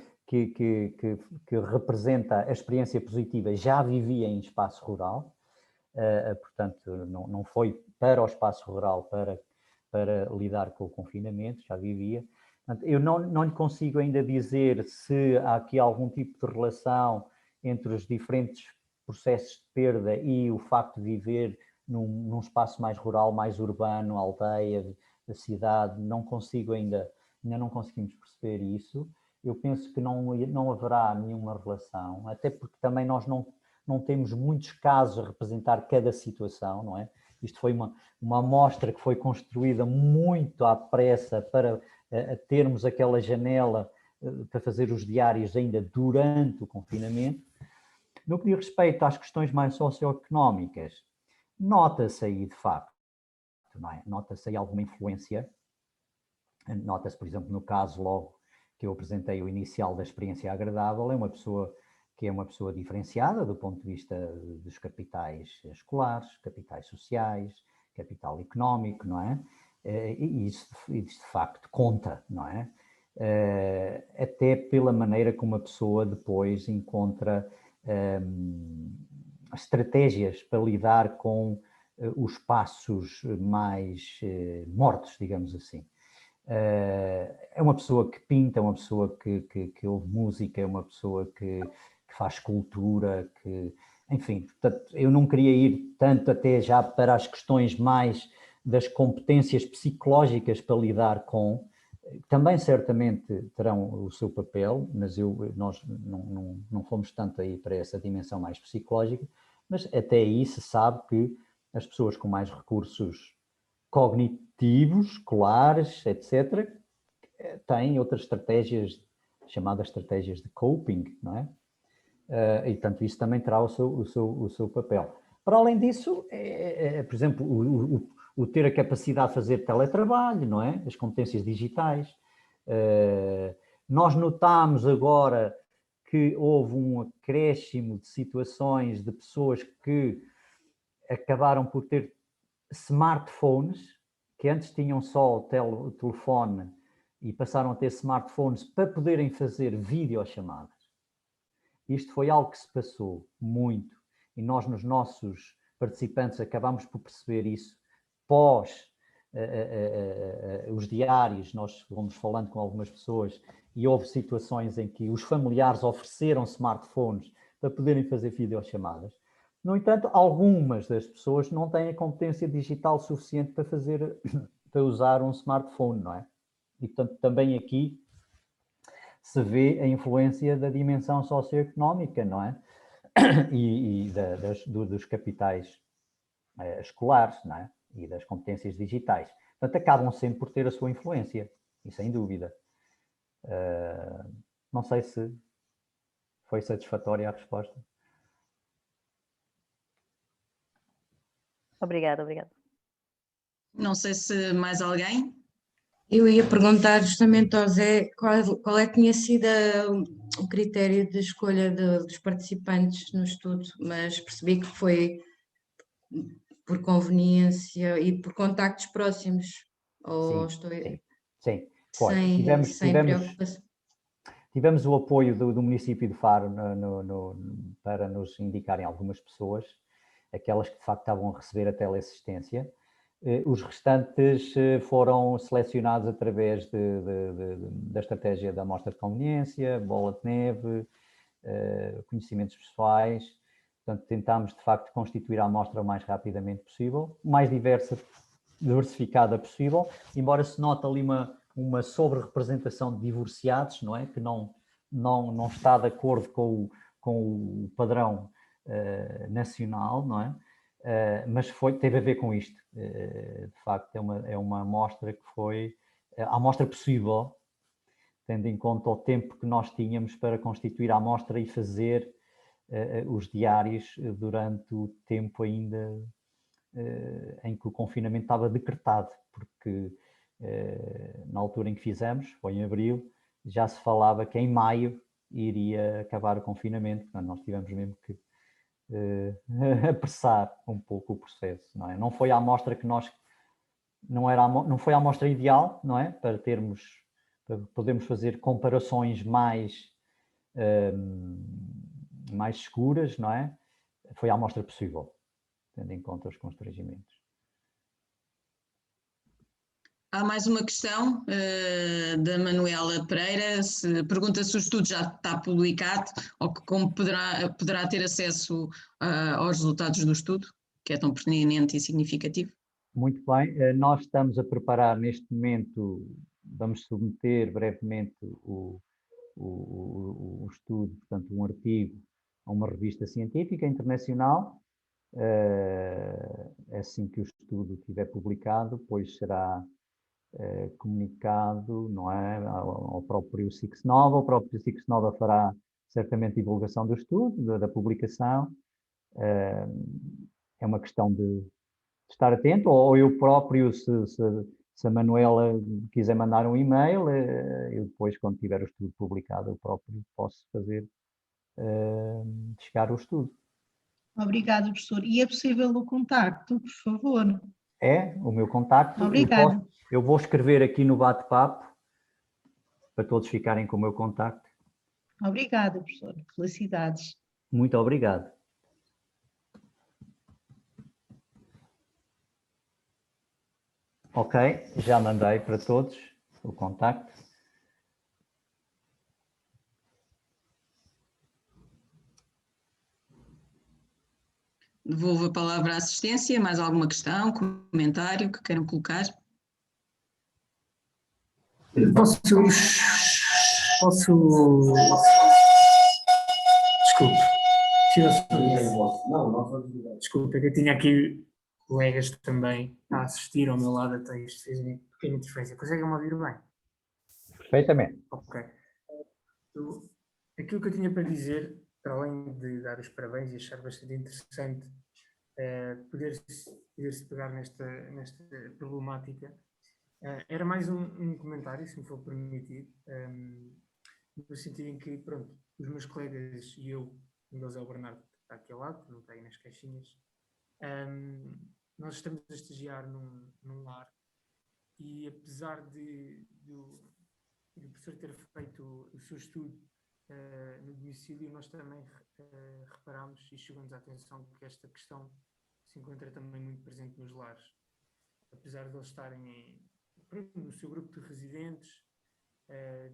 representa a experiência positiva já vivia em espaço rural, portanto, não foi para o espaço rural para lidar com o confinamento, já vivia. Portanto, eu não lhe consigo ainda dizer se há aqui algum tipo de relação entre os diferentes processos de perda e o facto de viver num espaço mais rural, mais urbano, aldeia, da cidade. Ainda não conseguimos perceber isso. Eu penso que não haverá nenhuma relação, até porque também nós não temos muitos casos a representar cada situação, não é? Isto foi uma amostra que foi construída muito à pressa para termos aquela janela para fazer os diários ainda durante o confinamento. No que diz respeito às questões mais socioeconómicas, nota-se aí, de facto, não é? Nota-se aí alguma influência. Nota-se, por exemplo, no caso logo que eu apresentei o inicial da experiência agradável, é uma pessoa diferenciada do ponto de vista dos capitais escolares, capitais sociais, capital económico, não é? E isso de facto conta, não é? Até pela maneira como a pessoa depois encontra estratégias para lidar com os espaços mais mortos, digamos assim. É uma pessoa que pinta, é uma pessoa que ouve música, é uma pessoa que faz escultura, que enfim, portanto, eu não queria ir tanto até já para as questões mais das competências psicológicas para lidar com, também certamente terão o seu papel, mas nós não fomos tanto aí para essa dimensão mais psicológica, mas até aí se sabe que as pessoas com mais recursos cognitivos, escolares, etc., têm outras estratégias, chamadas estratégias de coping, não é? E, portanto, isso também terá o seu papel. Para além disso, por exemplo, o ter a capacidade de fazer teletrabalho, não é? As competências digitais. Nós notamos agora que houve um acréscimo de situações de pessoas que acabaram por ter smartphones, que antes tinham só o telefone e passaram a ter smartphones para poderem fazer videochamadas. Isto foi algo que se passou muito e nós, nos nossos participantes, acabamos por perceber isso pós os diários. Nós fomos falando com algumas pessoas e houve situações em que os familiares ofereceram smartphones para poderem fazer videochamadas. No entanto, algumas das pessoas não têm a competência digital suficiente para usar um smartphone, não é? E, portanto, também aqui se vê a influência da dimensão socioeconómica, não é? E dos capitais escolares, não é? E das competências digitais. Portanto, acabam sempre por ter a sua influência, e sem dúvida. Não sei se foi satisfatória a resposta. Obrigada. Não sei se mais alguém. Eu ia perguntar justamente ao Zé qual é que tinha sido o critério de escolha dos participantes no estudo, mas percebi que foi por conveniência e por contactos próximos. Ou sim, foi. Sem preocupação. Tivemos o apoio do município de Faro para nos indicarem algumas pessoas, aquelas que de facto estavam a receber a teleassistência. Os restantes foram selecionados através da estratégia da amostra de conveniência, bola de neve, conhecimentos pessoais. Portanto, tentámos de facto constituir a amostra o mais rapidamente possível, o mais diversificada possível, embora se note ali uma sobre-representação de divorciados, não é? Que não está de acordo com o padrão nacional, não é? Mas teve a ver com isto. De facto, é uma amostra que foi a amostra possível, tendo em conta o tempo que nós tínhamos para constituir a amostra e fazer os diários durante o tempo ainda em que o confinamento estava decretado, porque na altura em que fizemos, foi em abril, já se falava que em maio iria acabar o confinamento. Portanto, nós tivemos mesmo que apressar um pouco o processo, não é? Não foi a amostra que nós... Não foi a amostra ideal, não é? Para podermos fazer comparações mais seguras, não é? Foi a amostra possível, tendo em conta os constrangimentos. Há mais uma questão da Manuela Pereira, pergunta se o estudo já está publicado ou como poderá ter acesso aos resultados do estudo, que é tão pertinente e significativo. Muito bem, nós estamos a preparar neste momento, vamos submeter brevemente o estudo, portanto um artigo, a uma revista científica internacional. Assim que o estudo estiver publicado, depois será comunicado, não é, ao próprio SICSNova. O próprio SICSNova fará certamente divulgação do estudo, da publicação. É uma questão de estar atento, ou eu próprio, se a Manuela quiser mandar um e-mail, eu depois, quando tiver o estudo publicado, eu próprio posso fazer chegar o estudo. Obrigada, professor. E é possível o contacto, por favor? É, o meu contacto. Obrigada. Eu vou escrever aqui no bate-papo, para todos ficarem com o meu contacto. Obrigada, professor. Felicidades. Muito obrigado. Ok, já mandei para todos o contacto. Devolvo a palavra à assistência. Mais alguma questão, comentário que queiram colocar? Posso... Desculpe, é que eu tinha aqui colegas também a assistir ao meu lado, até isto fez uma pequena diferença. Conseguem-me ouvir bem? Perfeitamente. Ok. Aquilo que eu tinha para dizer, para além de dar os parabéns e achar bastante interessante poder-se pegar nesta problemática, era mais um comentário, se me for permitido, no sentido em que, pronto, os meus colegas e eu, um deles é o Bernardo, que está aqui ao lado, que não está aí nas caixinhas, nós estamos a estagiar num lar e apesar do professor ter feito o seu estudo no domicílio, nós também reparámos e chegamos à atenção que esta questão se encontra também muito presente nos lares. Apesar de eles estarem no seu grupo de residentes,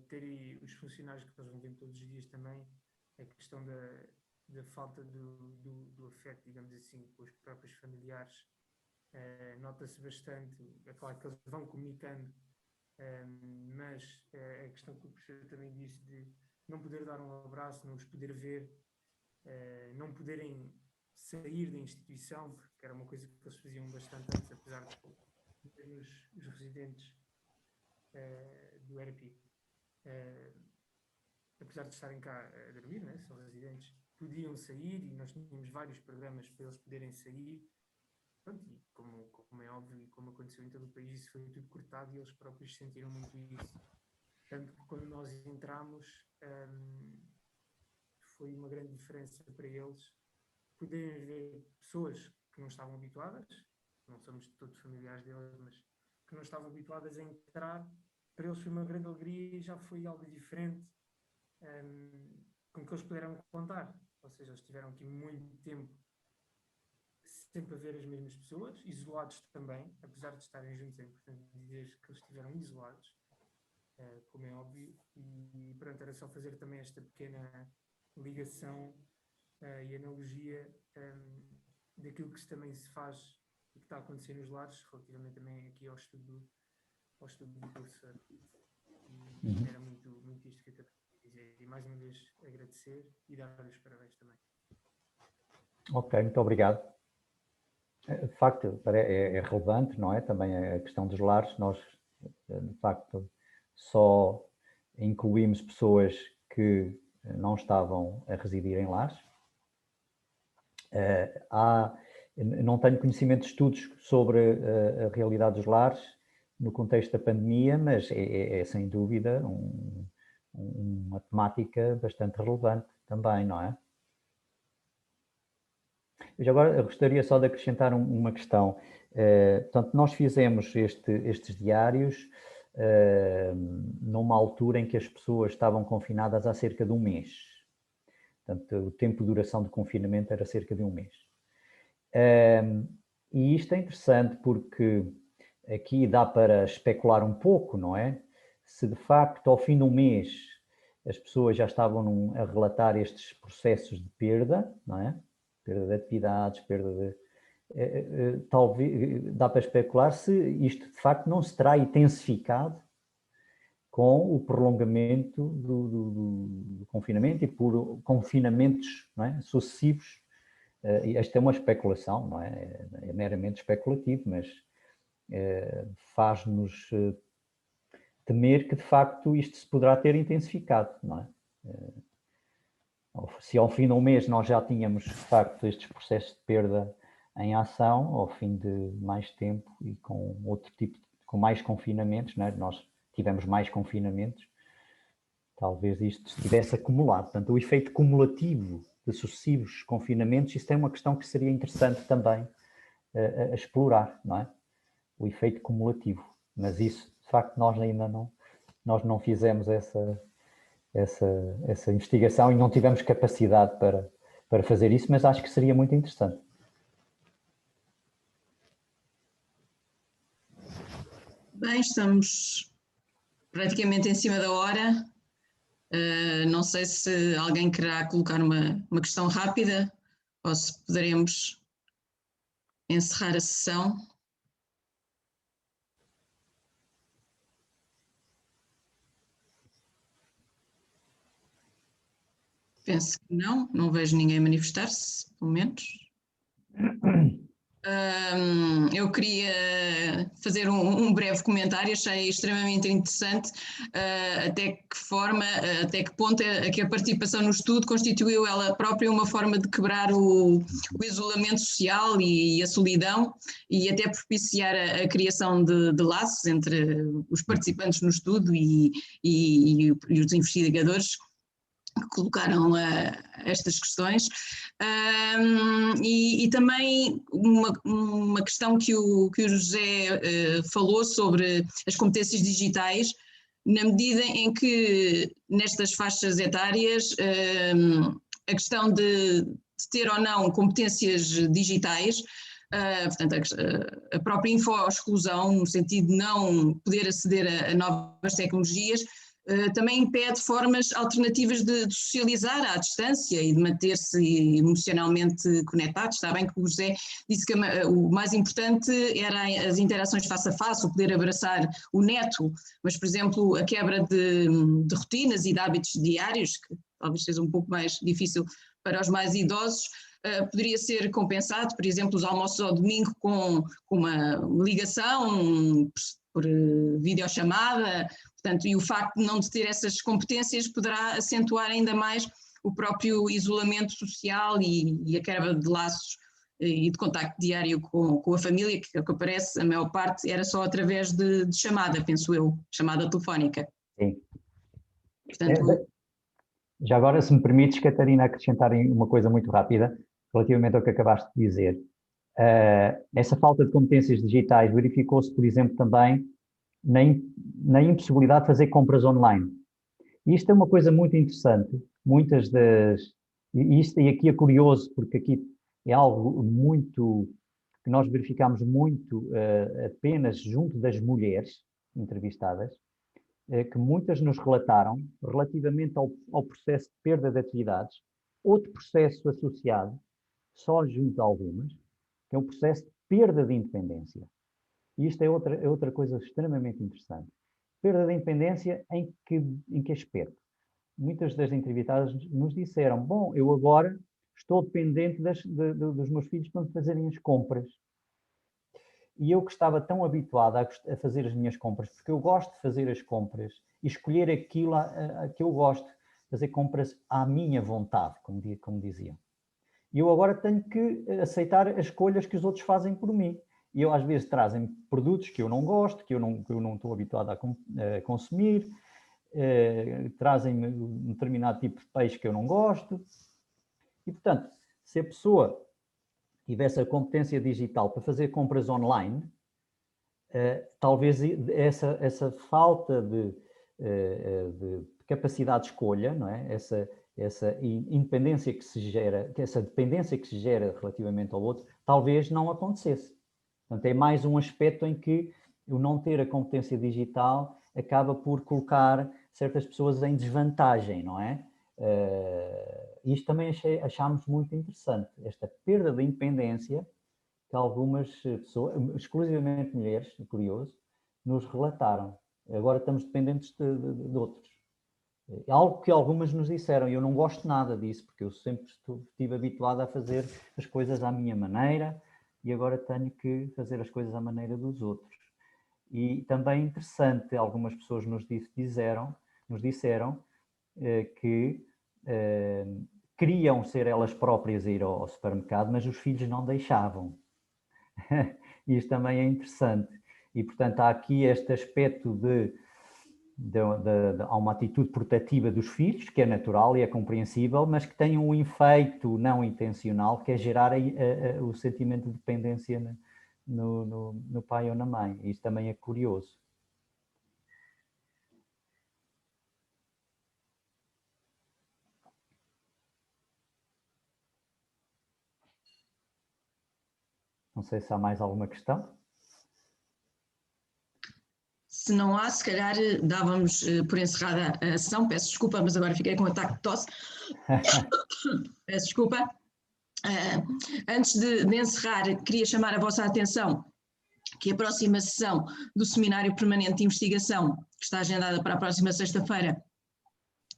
terem os funcionários que eles vão ver todos os dias também, a questão da falta do afeto, digamos assim, com os próprios familiares, nota-se bastante. É claro que eles vão comunicando, mas a questão que o professor também disse de não poder dar um abraço, não os poder ver, não poderem sair da instituição, porque era uma coisa que eles faziam bastante antes, apesar de os residentes do ERPI, apesar de estarem cá a dormir, né, são residentes, podiam sair e nós tínhamos vários programas para eles poderem sair. Pronto, e como é óbvio e como aconteceu em todo o país, isso foi tudo cortado e eles próprios sentiram muito isso. Tanto que quando nós entramos, foi uma grande diferença para eles poderem ver pessoas que não estavam habituadas, não somos todos familiares deles, mas que não estavam habituadas a entrar. Para eles foi uma grande alegria e já foi algo diferente com que eles puderam contar. Ou seja, eles tiveram aqui muito tempo sempre a ver as mesmas pessoas, isolados também, apesar de estarem juntos, é importante dizer que eles estiveram isolados, como é óbvio, e pronto, era só fazer também esta pequena ligação e analogia daquilo que também se faz e que está a acontecer nos lares, relativamente também aqui ao estudo do professor. E era muito isto que eu queria dizer. E mais uma vez agradecer e dar-lhes parabéns também. Ok, muito obrigado. De facto, é relevante, não é? Também a questão dos lares. Nós, de facto, só incluímos pessoas que não estavam a residir em lares. Não tenho conhecimento de estudos sobre a realidade dos lares no contexto da pandemia, mas é sem dúvida uma temática bastante relevante também, não é? Eu agora gostaria só de acrescentar uma questão. Portanto, nós fizemos estes diários numa altura em que as pessoas estavam confinadas há cerca de um mês. Portanto, o tempo de duração de confinamento era cerca de um mês. E isto é interessante porque aqui dá para especular um pouco, não é? Se de facto ao fim de um mês as pessoas já estavam a relatar estes processos de perda, não é? Perda de atividades, perda de... talvez dá para especular se isto de facto não se terá intensificado com o prolongamento do confinamento e por confinamentos, não é, sucessivos. Esta é uma especulação, não é? É meramente especulativo, mas faz-nos temer que de facto isto se poderá ter intensificado, não é? Se ao fim de um mês nós já tínhamos de facto estes processos de perda em ação, ao fim de mais tempo e com outro tipo, com mais confinamentos, não é? Nós tivemos mais confinamentos, talvez isto estivesse acumulado. Portanto, o efeito cumulativo de sucessivos confinamentos, isso é uma questão que seria interessante também a explorar, não é? O efeito cumulativo. Mas isso, de facto, nós ainda não fizemos essa investigação e não tivemos capacidade para fazer isso, mas acho que seria muito interessante. Bem, estamos praticamente em cima da hora. Não sei se alguém querá colocar uma questão rápida ou se poderemos encerrar a sessão. Penso que não vejo ninguém manifestar-se, pelo menos. Eu queria fazer um breve comentário, achei extremamente interessante até que ponto é que a participação no estudo constituiu ela própria uma forma de quebrar o isolamento social e a solidão e até propiciar a criação de laços entre os participantes no estudo e os investigadores que colocaram estas questões e também uma questão que o José falou sobre as competências digitais, na medida em que nestas faixas etárias a questão de ter ou não competências digitais, portanto a própria info-exclusão, no sentido de não poder aceder a novas tecnologias, também impede formas alternativas de socializar à distância e de manter-se emocionalmente conectados. Está bem que o José disse que o mais importante era as interações face a face, o poder abraçar o neto, mas, por exemplo, a quebra de rotinas e de hábitos diários, que talvez seja um pouco mais difícil para os mais idosos, poderia ser compensado, por exemplo, os almoços ao domingo com uma ligação por videochamada. Portanto, e o facto de não ter essas competências poderá acentuar ainda mais o próprio isolamento social e a quebra de laços e de contacto diário com a família, que aparece, a maior parte era só através de chamada, penso eu, chamada telefónica. Sim. Portanto, já agora, se me permites, Catarina, acrescentar uma coisa muito rápida relativamente ao que acabaste de dizer. Essa falta de competências digitais verificou-se, por exemplo, também na impossibilidade de fazer compras online. E isto é uma coisa muito interessante. E aqui é curioso, porque aqui é algo muito que nós verificamos muito apenas junto das mulheres entrevistadas, que muitas nos relataram relativamente ao processo de perda de atividades, outro processo associado, só junto a algumas, que é o processo de perda de independência. E isto é outra coisa extremamente interessante. Perda de independência em que aspecto? Muitas das entrevistadas nos disseram, bom, eu agora estou dependente dos meus filhos para me fazerem as compras. E eu que estava tão habituada a fazer as minhas compras, porque eu gosto de fazer as compras e escolher aquilo que eu gosto, fazer compras à minha vontade, como diziam. E eu agora tenho que aceitar as escolhas que os outros fazem por mim. E eu às vezes trazem produtos que eu não gosto, que eu não estou habituado a consumir, trazem-me um determinado tipo de peixe que eu não gosto. E, portanto, se a pessoa tivesse a competência digital para fazer compras online, talvez essa falta de capacidade de escolha, não é? Essa independência que se gera, essa dependência que se gera relativamente ao outro, talvez não acontecesse. Portanto, é mais um aspecto em que o não ter a competência digital acaba por colocar certas pessoas em desvantagem, não é? Isto também achámos muito interessante, esta perda de independência que algumas pessoas, exclusivamente mulheres, curioso, nos relataram. Agora estamos dependentes de outros. É algo que algumas nos disseram, e eu não gosto nada disso, porque eu sempre estive habituada a fazer as coisas à minha maneira, e agora tenho que fazer as coisas à maneira dos outros. E também interessante, algumas pessoas nos disseram que queriam ser elas próprias a ir ao supermercado, mas os filhos não deixavam. Isto também é interessante. E, portanto, há aqui este aspecto há uma atitude protetiva dos filhos, que é natural e é compreensível, mas que tem um efeito não intencional, que é gerar o sentimento de dependência no pai ou na mãe. Isto também é curioso. Não sei se há mais alguma questão. Se não há, se calhar dávamos por encerrada a sessão. Peço desculpa, mas agora fiquei com um ataque de tosse. Peço desculpa. Antes de encerrar, queria chamar a vossa atenção que a próxima sessão do Seminário Permanente de Investigação, que está agendada para a próxima sexta-feira,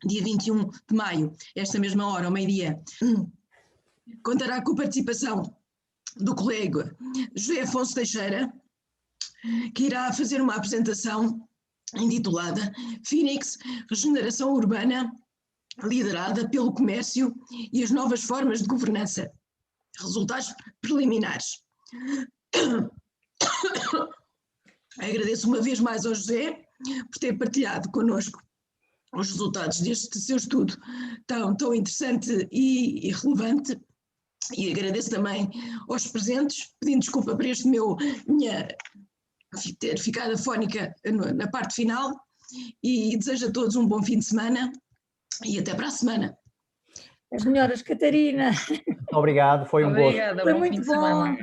dia 21 de maio, esta mesma hora, ao meio-dia, contará com a participação do colega José Afonso Teixeira, que irá fazer uma apresentação intitulada Phoenix, Regeneração Urbana, liderada pelo comércio e as novas formas de governança. Resultados preliminares. Agradeço uma vez mais ao José por ter partilhado connosco os resultados deste seu estudo tão interessante e relevante, e agradeço também aos presentes, pedindo desculpa por ter ficado afónica na parte final, e desejo a todos um bom fim de semana e até para a semana. As melhoras, Catarina. Muito obrigado, foi um gosto. Foi muito bom.